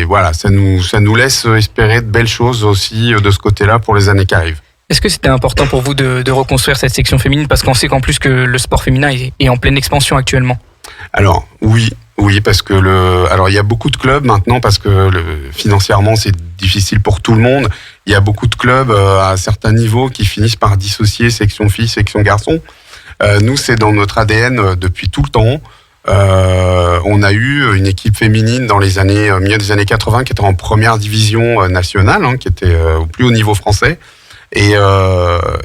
voilà, ça nous laisse espérer de belles choses aussi de ce côté-là pour les années qui arrivent. Est-ce que c'était important pour vous de reconstruire cette section féminine, parce qu'on sait qu'en plus que le sport féminin est en pleine expansion actuellement ? Alors oui, parce que il y a beaucoup de clubs maintenant, parce que financièrement c'est difficile pour tout le monde. Il y a beaucoup de clubs à certains niveaux qui finissent par dissocier section filles, section garçons. Nous, c'est dans notre ADN depuis tout le temps. On a eu une équipe féminine dans les milieu des années 80 qui était en première division nationale, qui était au plus haut niveau français. Et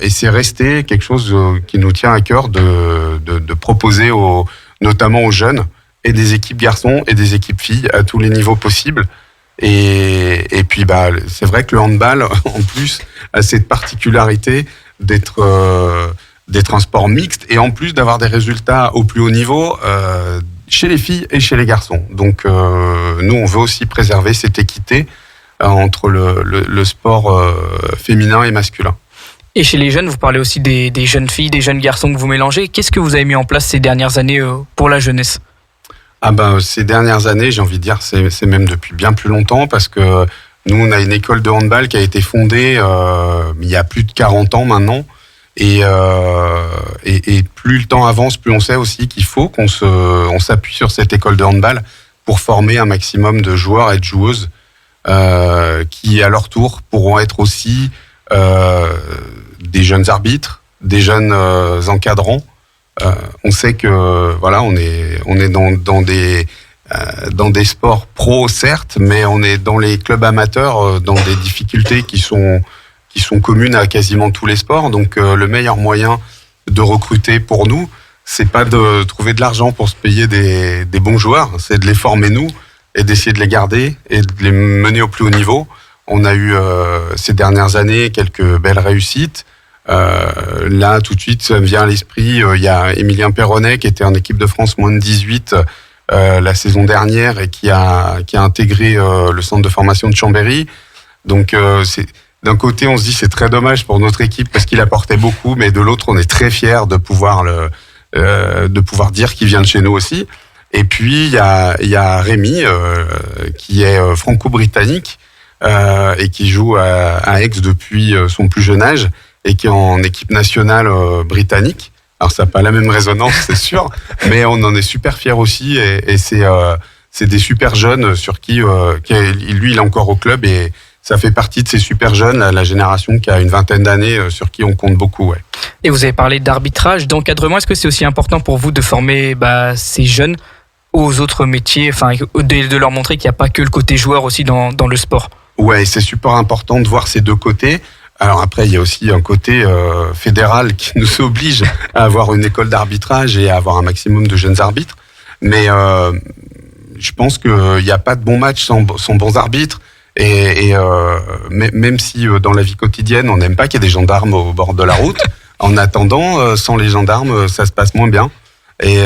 c'est resté quelque chose qui nous tient à cœur de proposer notamment aux jeunes, et des équipes garçons et des équipes filles à tous les niveaux possibles. Et puis c'est vrai que le handball en plus a cette particularité d'être un sport mixte, et en plus d'avoir des résultats au plus haut niveau chez les filles et chez les garçons. Donc nous, on veut aussi préserver cette équité entre le sport féminin et masculin. Et chez les jeunes, vous parlez aussi des jeunes filles, des jeunes garçons que vous mélangez. Qu'est-ce que vous avez mis en place ces dernières années pour la jeunesse ? Ces dernières années, j'ai envie de dire, c'est même depuis bien plus longtemps, parce que nous, on a une école de handball qui a été fondée il y a plus de 40 ans maintenant. Et plus le temps avance, plus on sait aussi qu'il faut on s'appuie sur cette école de handball pour former un maximum de joueurs et de joueuses qui, à leur tour, pourront être aussi des jeunes arbitres, des jeunes encadrants. On sait que on est dans dans des sports pro, certes, mais on est dans les clubs amateurs, dans des difficultés qui sont communes à quasiment tous les sports. Donc, le meilleur moyen de recruter pour nous, c'est pas de trouver de l'argent pour se payer des bons joueurs, c'est de les former nous et d'essayer de les garder et de les mener au plus haut niveau. On a eu ces dernières années quelques belles réussites. Là, tout de suite, ça me vient à l'esprit, il y a Émilien Perronnet qui était en équipe de France moins de 18 la saison dernière et qui a intégré le centre de formation de Chambéry. Donc, d'un côté, on se dit c'est très dommage pour notre équipe parce qu'il apportait beaucoup, mais de l'autre, on est très fiers de pouvoir dire qu'il vient de chez nous aussi. Et puis, il y a Rémi qui est franco-britannique et qui joue à Aix depuis son plus jeune âge et qui est en équipe nationale britannique. Alors ça n'a pas la même résonance, c'est sûr, mais on en est super fiers aussi et c'est des super jeunes sur qui lui il est encore au club et ça fait partie de ces super jeunes, la génération qui a une vingtaine d'années sur qui on compte beaucoup. Ouais. Et vous avez parlé d'arbitrage, d'encadrement. Est-ce que c'est aussi important pour vous de former ces jeunes aux autres métiers, enfin de leur montrer qu'il n'y a pas que le côté joueur aussi dans le sport? Ouais, c'est super important de voir ces deux côtés. Alors après, il y a aussi un côté fédéral qui nous oblige à avoir une école d'arbitrage et à avoir un maximum de jeunes arbitres. Mais je pense qu'il n'y a pas de bons matchs sans bons arbitres. Et même si dans la vie quotidienne, on n'aime pas qu'il y ait des gendarmes au bord de la route, en attendant, sans les gendarmes, ça se passe moins bien. Et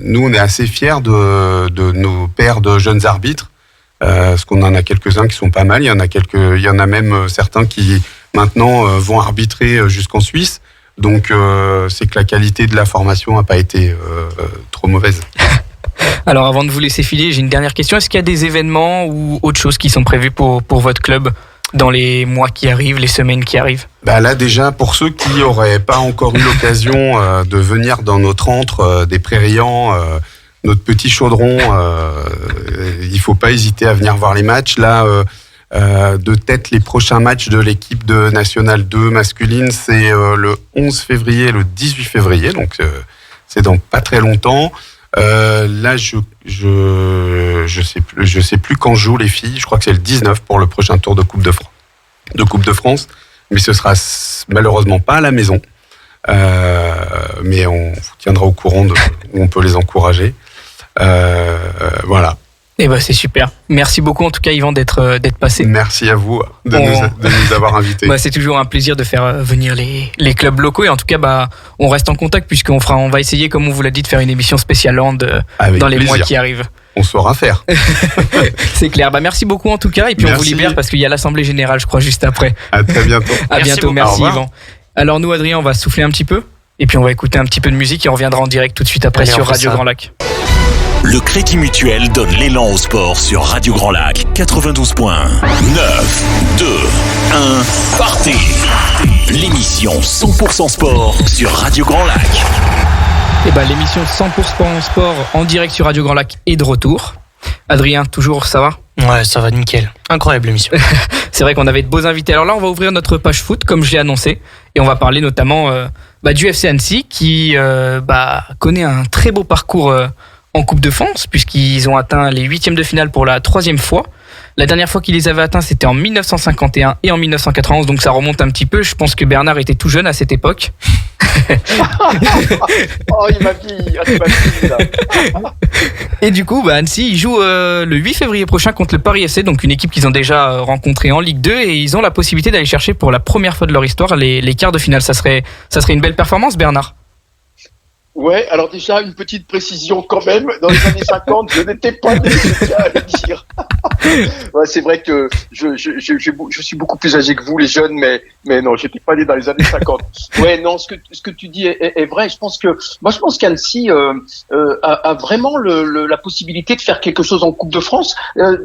nous, on est assez fiers de nos paires de jeunes arbitres. Parce qu'on en a quelques-uns qui sont pas mal. Il y en a même certains qui maintenant vont arbitrer jusqu'en Suisse. Donc c'est que la qualité de la formation n'a pas été trop mauvaise. Alors avant de vous laisser filer, j'ai une dernière question. Est-ce qu'il y a des événements ou autre chose qui sont prévus pour votre club dans les mois qui arrivent, les semaines qui arrivent? Là déjà, pour ceux qui n'auraient pas encore eu l'occasion de venir dans notre antre des Prairians, notre petit chaudron, il faut pas hésiter à venir voir les matchs. Là, de tête, les prochains matchs de l'équipe de National 2 masculine, c'est le 11 février et le 18 février, donc c'est dans pas très longtemps. Là, je sais plus quand jouent les filles. Je crois que c'est le 19 pour le prochain tour de Coupe de France, mais ce sera malheureusement pas à la maison. Mais on vous tiendra au courant où on peut les encourager. Voilà. Eh c'est super. Merci beaucoup en tout cas Yvan d'être passé. Merci à vous de nous avoir invités. C'est toujours un plaisir de faire venir les clubs locaux et en tout cas on reste en contact puisqu'on va essayer, comme on vous l'a dit, de faire une émission spéciale land dans les mois qui arrivent. On saura faire. C'est clair. Merci beaucoup en tout cas et puis on vous libère parce qu'il y a l'Assemblée Générale je crois juste après. À très bientôt. Merci Yvan. Alors nous Adrien, on va souffler un petit peu et puis on va écouter un petit peu de musique et on reviendra en direct tout de suite après sur Radio Grand Lac. Le Crédit Mutuel donne l'élan au sport sur Radio Grand Lac 92.1. 9, 2, 1, partez. L'émission 100% sport sur Radio Grand Lac. L'émission 100% sport en direct sur Radio Grand Lac est de retour. Adrien, toujours, ça va? Ouais, ça va nickel. Incroyable l'émission. C'est vrai qu'on avait de beaux invités. Alors là, on va ouvrir notre page foot, comme je l'ai annoncé. Et on va parler notamment du FC Annecy qui connaît un très beau parcours en Coupe de France, puisqu'ils ont atteint les 8e de finale pour la 3e fois. La dernière fois qu'ils les avaient atteints, c'était en 1951 et en 1991, donc ça remonte un petit peu. Je pense que Bernard était tout jeune à cette époque. Oh, il m'a dit là. Et du coup, Annecy, ils jouent le 8 février prochain contre le Paris FC, donc une équipe qu'ils ont déjà rencontrée en Ligue 2, et ils ont la possibilité d'aller chercher pour la première fois de leur histoire les quarts de finale. Ça serait une belle performance, Bernard? Ouais, alors déjà, une petite précision quand même. Dans les années 50, je n'étais pas né, je tiens à le dire. Ouais, c'est vrai que je suis beaucoup plus âgé que vous, les jeunes, mais non, j'étais pas né dans les années 50. Ouais, non, ce que tu dis est vrai. Je pense qu'Annecy a vraiment la possibilité de faire quelque chose en Coupe de France.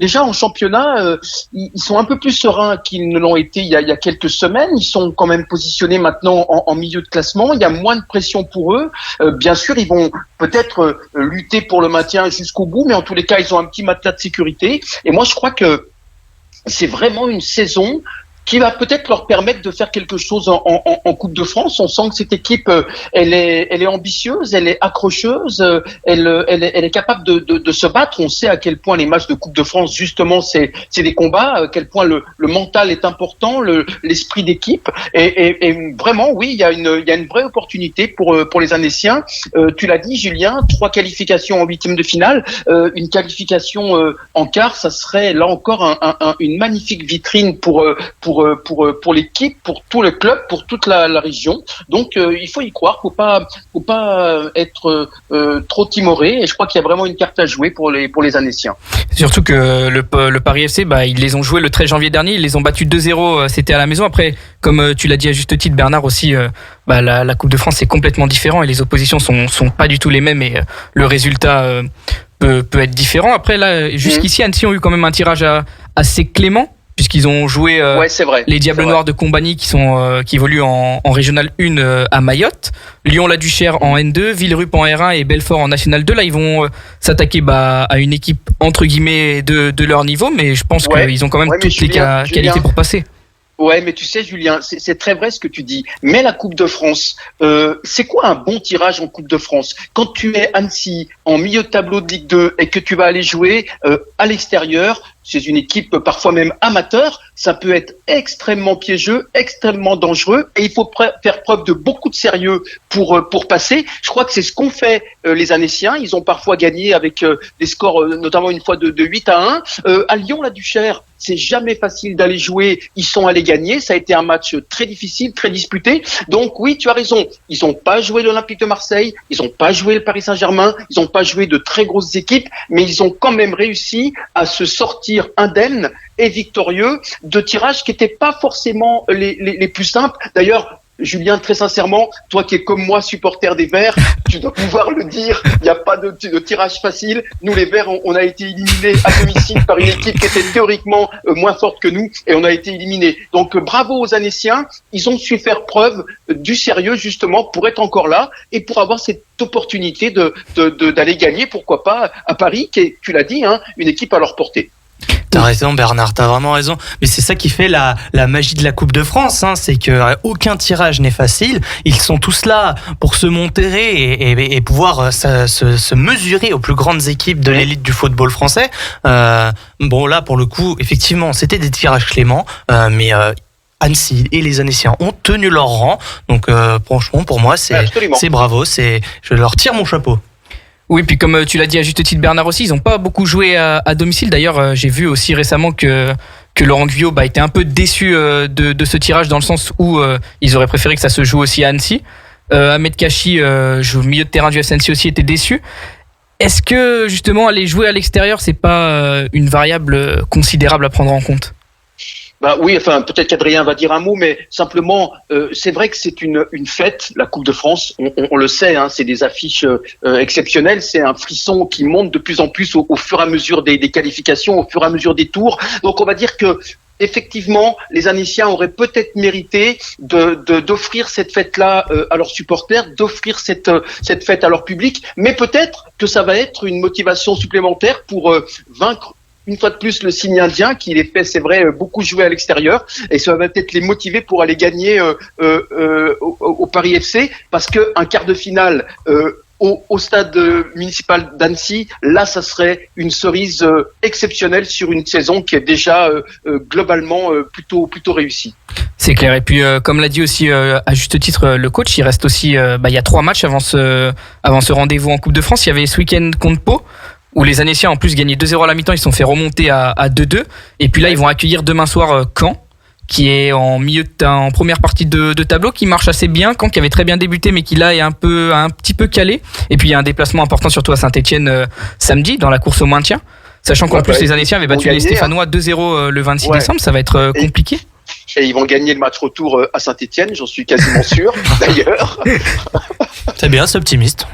Déjà en championnat, ils sont un peu plus sereins qu'ils ne l'ont été il y a quelques semaines. Ils sont quand même positionnés maintenant en milieu de classement. Il y a moins de pression pour eux. Bien sûr, ils vont peut-être lutter pour le maintien jusqu'au bout, mais en tous les cas, ils ont un petit matelas de sécurité. Et moi, je crois que c'est vraiment une saison qui va peut-être leur permettre de faire quelque chose en Coupe de France. On sent que cette équipe, elle est ambitieuse, elle est accrocheuse, elle est capable de se battre. On sait à quel point les matchs de Coupe de France, justement, c'est des combats, à quel point le mental est important, l'esprit d'équipe. Et vraiment, oui, il y a une vraie opportunité pour les Annéciens. Tu l'as dit, Julien, 3 qualifications en 8e de finale, une qualification en quart, ça serait là encore une magnifique vitrine pour l'équipe, pour tout le club, pour toute la région. Donc il faut y croire, faut pas être trop timoré. Et je crois qu'il y a vraiment une carte à jouer pour les Annéciens. Surtout que le Paris FC, ils les ont joués le 13 janvier dernier, ils les ont battus 2-0, c'était à la maison. Après, comme tu l'as dit à juste titre, Bernard aussi, la Coupe de France c'est complètement différent et les oppositions sont pas du tout les mêmes et le résultat peut être différent. Après là, jusqu'ici, Annecy ont eu quand même un tirage assez clément, puisqu'ils ont joué c'est vrai, les Diables Noirs de Combagny qui évoluent en Régional 1 à Mayotte, Lyon-la-Duchère en N2, Villerupt en R1 et Belfort en National 2. Là, ils vont s'attaquer à une équipe entre guillemets de leur niveau, mais je pense qu'ils ont quand même toutes les qualités pour passer. Ouais, mais tu sais, Julien, c'est très vrai ce que tu dis. Mais la Coupe de France, c'est quoi un bon tirage en Coupe de France? Quand tu es Annecy en milieu de tableau de Ligue 2 et que tu vas aller jouer à l'extérieur, c'est une équipe parfois même amateur, ça peut être extrêmement piégeux, extrêmement dangereux, et il faut faire preuve de beaucoup de sérieux pour passer. Je crois que c'est ce qu'ont fait les Annéciens. Ils ont parfois gagné avec des scores, notamment une fois de 8-1. À Lyon-la-Duchère, c'est jamais facile d'aller jouer. Ils sont allés gagner. Ça a été un match très difficile, très disputé. Donc oui, tu as raison. Ils n'ont pas joué l'Olympique de Marseille. Ils n'ont pas joué le Paris Saint-Germain. Ils n'ont pas joué de très grosses équipes, mais ils ont quand même réussi à se sortir indemne et victorieux de tirages qui n'étaient pas forcément les plus simples. D'ailleurs, Julien, très sincèrement, toi qui es comme moi supporter des Verts, tu dois pouvoir le dire, il n'y a pas de tirage facile. Nous les Verts, on a été éliminés à domicile par une équipe qui était théoriquement moins forte que nous et on a été éliminés. Donc bravo aux Annéciens, ils ont su faire preuve du sérieux justement pour être encore là et pour avoir cette opportunité d'aller gagner, pourquoi pas, à Paris, qui est, tu l'as dit, une équipe à leur portée. T'as raison Bernard, t'as vraiment raison. Mais c'est ça qui fait la magie de la Coupe de France, c'est que aucun tirage n'est facile. Ils sont tous là pour se monter et pouvoir se mesurer aux plus grandes équipes de l'élite du football français. Bon là pour le coup, effectivement, c'était des tirages cléments, mais Annecy et les Annéciens ont tenu leur rang. Donc franchement pour moi c'est bravo, je leur tire mon chapeau. Oui, puis comme tu l'as dit à juste titre Bernard aussi, ils n'ont pas beaucoup joué à domicile. D'ailleurs, j'ai vu aussi récemment que Laurent Guyot était un peu déçu de ce tirage dans le sens où ils auraient préféré que ça se joue aussi à Annecy. Ahmed Kachi, au milieu de terrain du FC Annecy aussi, était déçu. Est-ce que justement aller jouer à l'extérieur, c'est pas une variable considérable à prendre en compte ? Oui, enfin peut-être qu'Adrien va dire un mot, mais simplement, c'est vrai que c'est une fête, la Coupe de France. On le sait, c'est des affiches exceptionnelles. C'est un frisson qui monte de plus en plus au fur et à mesure des qualifications, au fur et à mesure des tours. Donc on va dire que effectivement, les Annéciens auraient peut-être mérité d'offrir cette fête-là à leurs supporters, d'offrir cette fête à leur public, mais peut-être que ça va être une motivation supplémentaire pour vaincre une fois de plus le signe indien qui les fait, c'est vrai, beaucoup jouer à l'extérieur, et ça va peut-être les motiver pour aller gagner au Paris FC, parce que un quart de finale au stade municipal d'Annecy, là ça serait une cerise exceptionnelle sur une saison qui est déjà globalement plutôt réussie. C'est clair, et puis comme l'a dit aussi à juste titre le coach, il reste aussi il y a 3 matchs avant ce rendez-vous en Coupe de France. Il y avait ce week-end contre Pau, où les Annéciens en plus gagnaient 2-0 à la mi-temps, ils se sont fait remonter à 2-2. Et puis là, ils vont accueillir demain soir Caen, qui est en première partie de tableau, qui marche assez bien. Caen qui avait très bien débuté, mais qui là est un petit peu calé. Et puis il y a un déplacement important surtout à Saint-Etienne samedi, dans la course au maintien. Sachant qu'en plus les Annéciens avaient battu les Stéphanois 2-0 le 26 décembre, ça va être compliqué. Et ils vont gagner le match retour à Saint-Etienne, j'en suis quasiment sûr, d'ailleurs. C'est bien, c'est optimiste.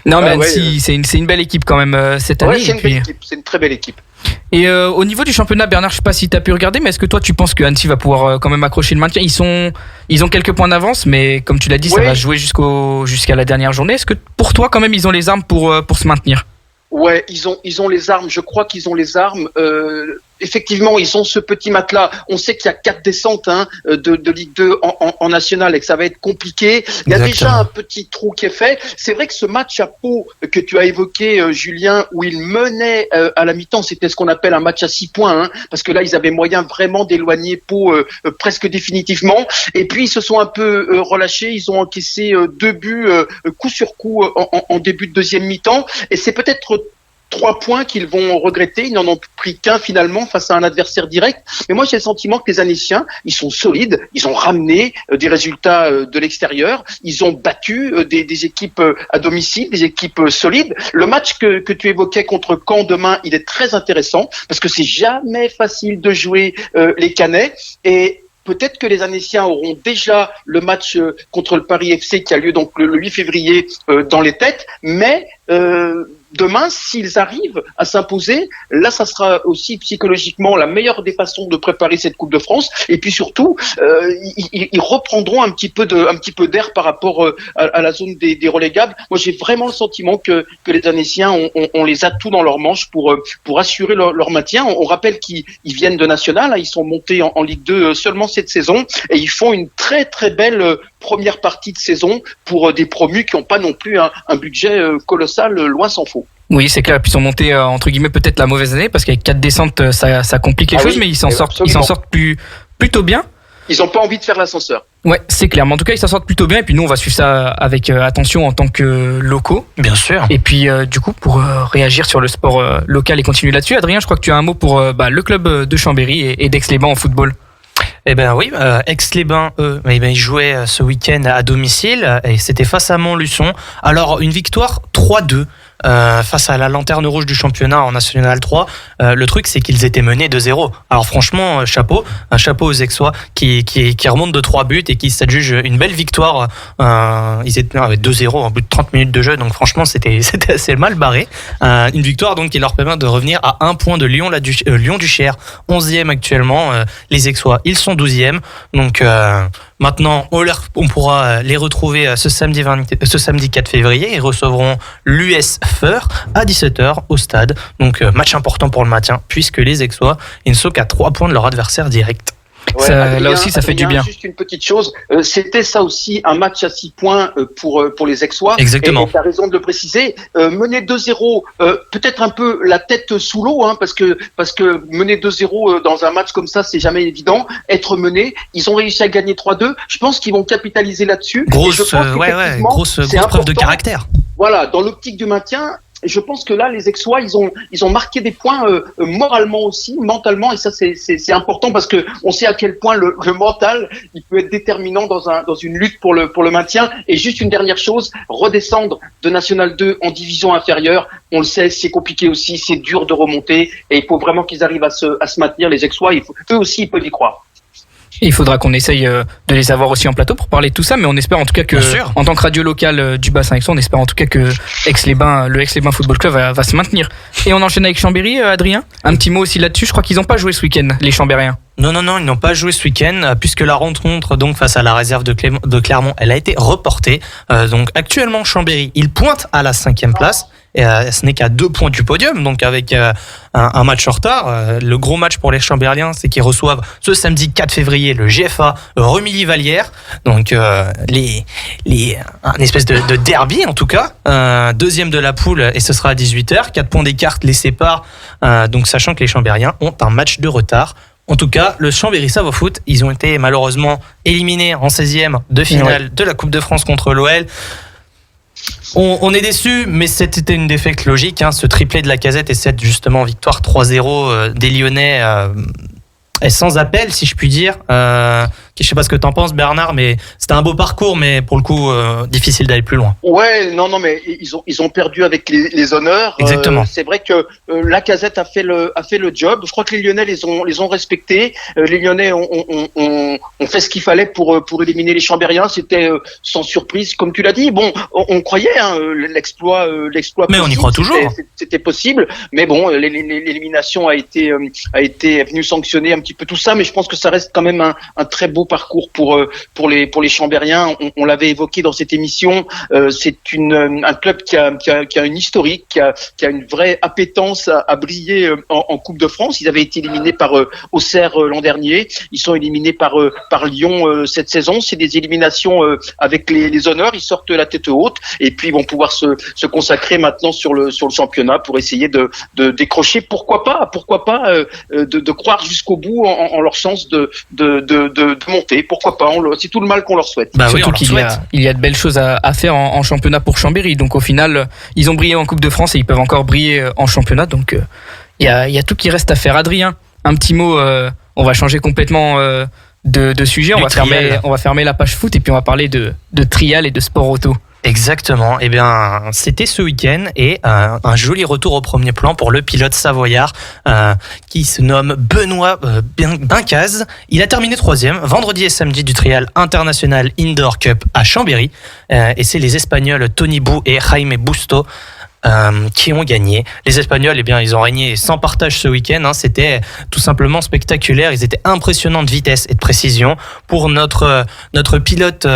Non, mais Annecy, c'est une belle équipe quand même cette année. C'est une très belle équipe. Et au niveau du championnat, Bernard, je sais pas si tu as pu regarder, mais est-ce que toi tu penses que Annecy va pouvoir quand même accrocher le maintien ? Ils ont quelques points d'avance, mais comme tu l'as dit, ça va jouer jusqu'à la dernière journée. Est-ce que pour toi quand même ils ont les armes pour se maintenir ? Ouais, ils ont les armes. Je crois qu'ils ont les armes. effectivement, ils ont ce petit matelas. On sait qu'il y a 4 descentes de Ligue 2 en national et que ça va être compliqué. Il y a déjà un petit trou qui est fait. C'est vrai que ce match à Pau que tu as évoqué, Julien, où ils menaient à la mi-temps, c'était ce qu'on appelle un match à 6 points, parce que là, ils avaient moyen vraiment d'éloigner Pau presque définitivement. Et puis, ils se sont un peu relâchés. Ils ont encaissé 2 buts coup sur coup en début de deuxième mi-temps. Et c'est peut-être 3 points qu'ils vont regretter. Ils n'en ont pris qu'un finalement face à un adversaire direct. Mais moi, j'ai le sentiment que les Annéciens, ils sont solides. Ils ont ramené des résultats de l'extérieur. Ils ont battu des équipes à domicile, des équipes solides. Le match que tu évoquais contre Caen demain, il est très intéressant parce que c'est jamais facile de jouer les Canets. Et peut-être que les Annéciens auront déjà le match contre le Paris FC qui a lieu donc le 8 février dans les têtes. Mais demain, s'ils arrivent à s'imposer, là, ça sera aussi psychologiquement la meilleure des façons de préparer cette Coupe de France. Et puis surtout, ils reprendront un petit peu d'air par rapport à la zone des relégables. Moi, j'ai vraiment le sentiment que les Annéciens ont les atouts dans leur manche pour assurer leur maintien. On rappelle qu'ils viennent de National, ils sont montés en Ligue 2 seulement cette saison et ils font une très très belle première partie de saison pour des promus qui n'ont pas non plus un budget colossal, loin s'en faut. Oui, c'est clair. Puis ils sont montés entre guillemets peut-être la mauvaise année parce qu'avec 4 descentes, ça complique les choses, oui, mais ils s'en sortent plutôt bien. Ils n'ont pas envie de faire l'ascenseur. Ouais, c'est clair. Mais en tout cas, ils s'en sortent plutôt bien. Et puis nous, on va suivre ça avec attention en tant que locaux. Bien sûr. Et puis du coup, pour réagir sur le sport local et continuer là-dessus, Adrien, je crois que tu as un mot pour le club de Chambéry et d'Aix-les-Bains en football. Eh ben oui, Aix-les-Bains, ils jouaient ce week-end à domicile et c'était face à Montluçon. Alors une victoire 3-2 face à la lanterne rouge du championnat en National 3. Le truc, c'est qu'ils étaient menés 2-0. Alors franchement, un chapeau aux Aixois qui remontent de 3 buts et qui s'adjugent une belle victoire. Ils étaient avec 2-0 en bout de 30 minutes de jeu, donc franchement c'était assez mal barré. Une victoire donc qui leur permet de revenir à 1 point de Lyon-Duchère, 11e actuellement. Les Aixois, ils sont 12e. Donc maintenant, on pourra les retrouver ce samedi 4 février. Ils recevront l'US Feur à 17h au stade. Donc match important pour le maintien puisque les Aixois, ils ne sont qu'à 3 points de leur adversaire direct. Ouais, Adrien, là aussi, ça fait du bien. Juste une petite chose, c'était ça aussi un match à 6 points pour les Aixois. Exactement. Et tu as raison de le préciser. Mener 2-0, peut-être un peu la tête sous l'eau, parce que mener 2-0 dans un match comme ça, c'est jamais évident. Être mené, ils ont réussi à gagner 3-2. Je pense qu'ils vont capitaliser là-dessus. Grosse preuve de caractère. Voilà, dans l'optique du maintien. Je pense que là, les Aixois, ils ont marqué des points moralement aussi, mentalement, et ça c'est important parce que on sait à quel point le mental, il peut être déterminant dans une lutte pour le maintien. Et juste une dernière chose, redescendre de National 2 en division inférieure, on le sait, c'est compliqué aussi, c'est dur de remonter, et il faut vraiment qu'ils arrivent à se maintenir. Les Aixois, eux aussi, ils peuvent y croire. Et il faudra qu'on essaye de les avoir aussi en plateau pour parler de tout ça, mais on espère en tout cas que, en tant que radio locale du bassin aixois, on espère en tout cas que le Aix-les-Bains Football Club va se maintenir. Et on enchaîne avec Chambéry, Adrien. Un petit mot aussi là-dessus. Je crois qu'ils n'ont pas joué ce week-end, les Chambériens. Non, ils n'ont pas joué ce week-end puisque la rencontre donc face à la réserve de Clermont, elle a été reportée. Donc actuellement Chambéry, il pointe à la 5e place. Et ce n'est qu'à 2 points du podium, donc avec un match en retard. Le gros match pour les Chambériens, c'est qu'ils reçoivent ce samedi 4 février le GFA Remilly-Vallière. Donc un espèce de derby en tout cas. 2e de la poule et ce sera à 18h. 4 points d'écart les séparent. Donc sachant que les Chambériens ont un match de retard. En tout cas, le Chambéry Savoie Foot, ils ont été malheureusement éliminés en 16e de finale de la Coupe de France contre l'OL. On est déçus, mais c'était une défaite logique. Ce triplé de Lacazette et cette justement victoire 3-0 des Lyonnais est sans appel, si je puis dire. Je sais pas ce que t'en penses, Bernard, mais c'était un beau parcours, mais pour le coup, difficile d'aller plus loin. Ouais, non, mais ils ont perdu avec les honneurs. Exactement. C'est vrai que Lacazette a fait le job. Je crois que les Lyonnais les ont respectés. Les Lyonnais ont fait ce qu'il fallait pour éliminer les Chambériens. C'était sans surprise, comme tu l'as dit. Bon, on croyait l'exploit. Mais on y croit toujours. C'était possible, mais bon, l'élimination est venue sanctionner un petit peu tout ça, mais je pense que ça reste quand même un très beau parcours pour les Chambériens. On l'avait évoqué dans cette émission. C'est un club qui a une historique, qui a une vraie appétence à briller en Coupe de France. Ils avaient été éliminés par Auxerre l'an dernier. Ils sont éliminés par Lyon cette saison. C'est des éliminations avec les honneurs. Ils sortent la tête haute et puis ils vont pouvoir se consacrer maintenant sur le championnat pour essayer de décrocher. Pourquoi pas de croire jusqu'au bout en leur chance de monter. Pourquoi pas, c'est tout le mal qu'on leur souhaite. Bah surtout qu'il y a de belles choses à faire en championnat pour Chambéry. Donc au final, ils ont brillé en Coupe de France et ils peuvent encore briller en championnat. Donc il y a tout qui reste à faire. Adrien, un petit mot, on va changer complètement de sujet. On va fermer la page foot et puis on va parler de trial et de sport auto. Exactement. Eh bien, c'était ce week-end et un joli retour au premier plan pour le pilote savoyard qui se nomme Benoît Bincaz. Il a terminé 3e vendredi et samedi du Trial International Indoor Cup à Chambéry. Et c'est les Espagnols Tony Bou et Jaime Busto qui ont gagné. Les Espagnols, eh bien, ils ont régné sans partage ce week-end. C'était tout simplement spectaculaire. Ils étaient impressionnants de vitesse et de précision. Pour notre pilote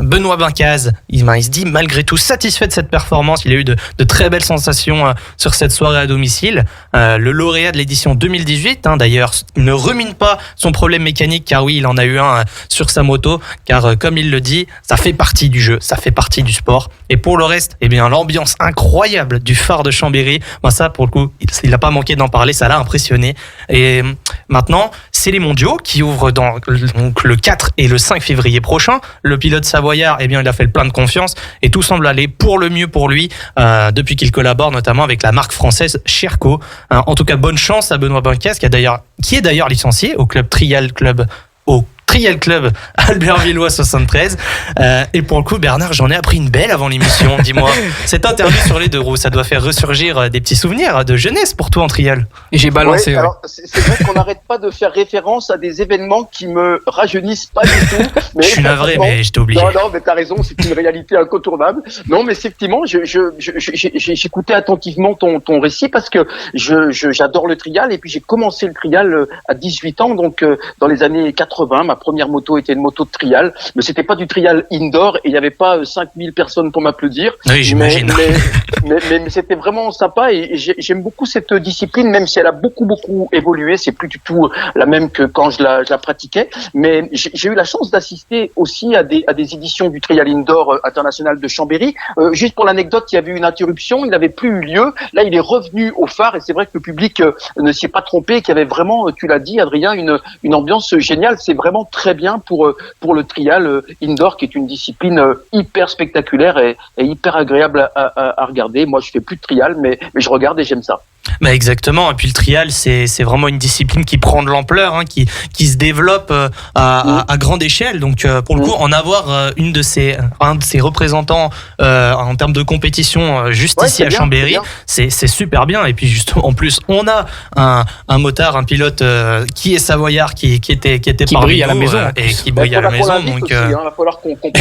Benoît Bincaz, il se dit malgré tout satisfait de cette performance. Il a eu de très belles sensations sur cette soirée à domicile. Le lauréat de l'édition 2018, d'ailleurs, ne rumine pas son problème mécanique, car oui, il en a eu un sur sa moto, car comme il le dit, ça fait partie du jeu, ça fait partie du sport. Et pour le reste, eh bien, l'ambiance incroyable du phare de Chambéry, moi ça pour le coup il n'a pas manqué d'en parler, ça l'a impressionné. Et maintenant c'est les mondiaux qui ouvrent donc le 4 et le 5 février prochain. Le pilote savoyard, eh bien, il a fait le plein de confiance et tout semble aller pour le mieux pour lui depuis qu'il collabore notamment avec la marque française Sherco. En tout cas, bonne chance à Benoît Bincaz qui est d'ailleurs licencié au Trial Club Albert-Villois 73. Et pour le coup, Bernard, j'en ai appris une belle avant l'émission. Dis-moi, cette interview sur les deux roues, ça doit faire ressurgir des petits souvenirs de jeunesse pour toi en trial. Et j'ai balancé. Ouais, alors, c'est vrai qu'on n'arrête pas de faire référence à des événements qui me rajeunissent pas du tout. Mais je suis navré, mais j'étais obligé. Non, mais t'as raison, c'est une réalité incontournable. Non, mais effectivement, j'écoutais attentivement ton récit parce que j'adore le trial et puis j'ai commencé le trial à 18 ans, donc dans les années 80. Ma première moto était une moto de trial, mais c'était pas du trial indoor et il y avait pas 5000 personnes pour m'applaudir. Oui, j'imagine. Mais c'était vraiment sympa et j'aime beaucoup cette discipline, même si elle a beaucoup évolué. C'est plus du tout la même que quand je la pratiquais. Mais j'ai eu la chance d'assister aussi à des éditions du trial indoor international de Chambéry. Juste pour l'anecdote, il y avait une interruption, il n'avait plus eu lieu. Là, il est revenu au phare et c'est vrai que le public ne s'y est pas trompé, qu'il y avait vraiment, tu l'as dit, Adrien, une ambiance géniale. C'est vraiment très bien pour le trial indoor, qui est une discipline hyper spectaculaire et hyper agréable à regarder. Moi, je fais plus de trial, mais je regarde et j'aime ça. Bah exactement. Et puis le trial, c'est vraiment une discipline qui prend de l'ampleur, qui se développe à grande échelle. Donc pour le coup, en avoir un de ses représentants en termes de compétition juste ici à Chambéry, c'est super bien. Et puis justement, en plus, on a un motard, un pilote qui est savoyard, qui brille à la maison et qui brille à la maison. Donc il va falloir qu'on pense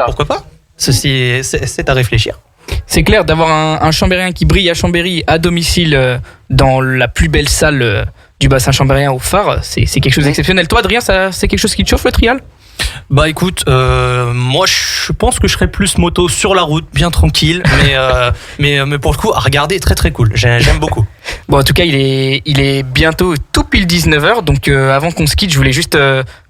pourquoi pas. Ceci, c'est à réfléchir. C'est clair, d'avoir un Chambérien qui brille à Chambéry à domicile dans la plus belle salle du bassin chambérien au phare, c'est quelque chose d'exceptionnel. Toi, Adrien, c'est quelque chose qui te chauffe, le trial ? Bah écoute, moi je pense que je serais plus moto sur la route, bien tranquille, mais pour le coup à regarder, très très cool. J'aime beaucoup. Bon, en tout cas, il est bientôt tout pile 19h, donc avant qu'on se quitte, je voulais juste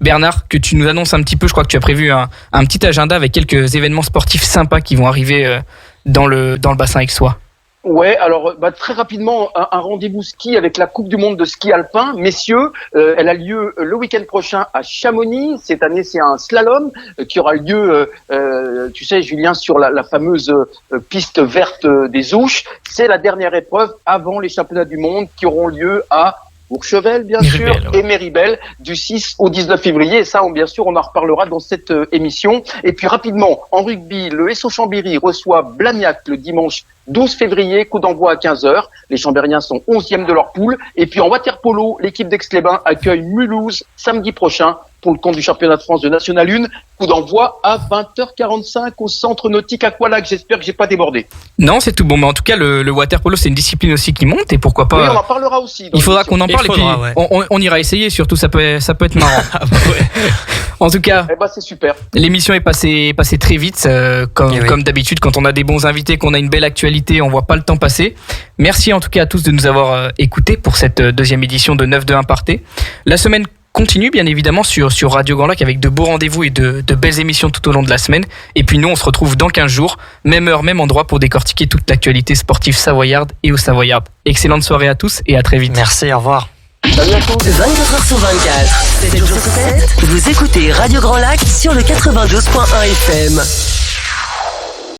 Bernard, que tu nous annonces un petit peu. Je crois que tu as prévu un petit agenda avec quelques événements sportifs sympas qui vont arriver dans le bassin aixois. Ouais, alors très rapidement, un rendez-vous ski avec la Coupe du Monde de ski alpin. Messieurs, elle a lieu le week-end prochain à Chamonix. Cette année, c'est un slalom qui aura lieu, tu sais, Julien, sur la fameuse piste verte des Ouches. C'est la dernière épreuve avant les championnats du monde qui auront lieu à Courchevel, bien sûr, et Méribel, du 6 au 19 février. Et ça, bien sûr, on en reparlera dans cette émission. Et puis, rapidement, en rugby, le SO Chambéry reçoit Blagnac le dimanche 12 février, coup d'envoi à 15h. Les Chambériens sont 11e de leur poule. Et puis, en water-polo, l'équipe d'Aix-les-Bains accueille Mulhouse samedi prochain pour le compte du championnat de France de National 1. Coup d'envoi à 20h45 au centre nautique Aqualac. J'espère que j'ai pas débordé. Non, c'est tout bon. Mais en tout cas, le waterpolo, c'est une discipline aussi qui monte et pourquoi pas. Oui, on en parlera aussi. Il faudra qu'on en parle et puis on ira essayer. Surtout, ça peut être marrant. En tout cas, c'est super. L'émission est passée très vite, comme d'habitude. Quand on a des bons invités, qu'on a une belle actualité, on voit pas le temps passer. Merci en tout cas à tous de nous avoir écoutés pour cette deuxième édition de 9-2-1 Partez. La semaine continue bien évidemment sur Radio Grand Lac avec de beaux rendez-vous et de belles émissions tout au long de la semaine. Et puis nous, on se retrouve dans 15 jours, même heure, même endroit pour décortiquer toute l'actualité sportive savoyarde et aux Savoyardes. Excellente soirée à tous et à très vite. Merci, au revoir. Salut à tous. 24h sur 24, 7 jours sur 7, vous écoutez Radio Grand Lac sur le 92.1 FM.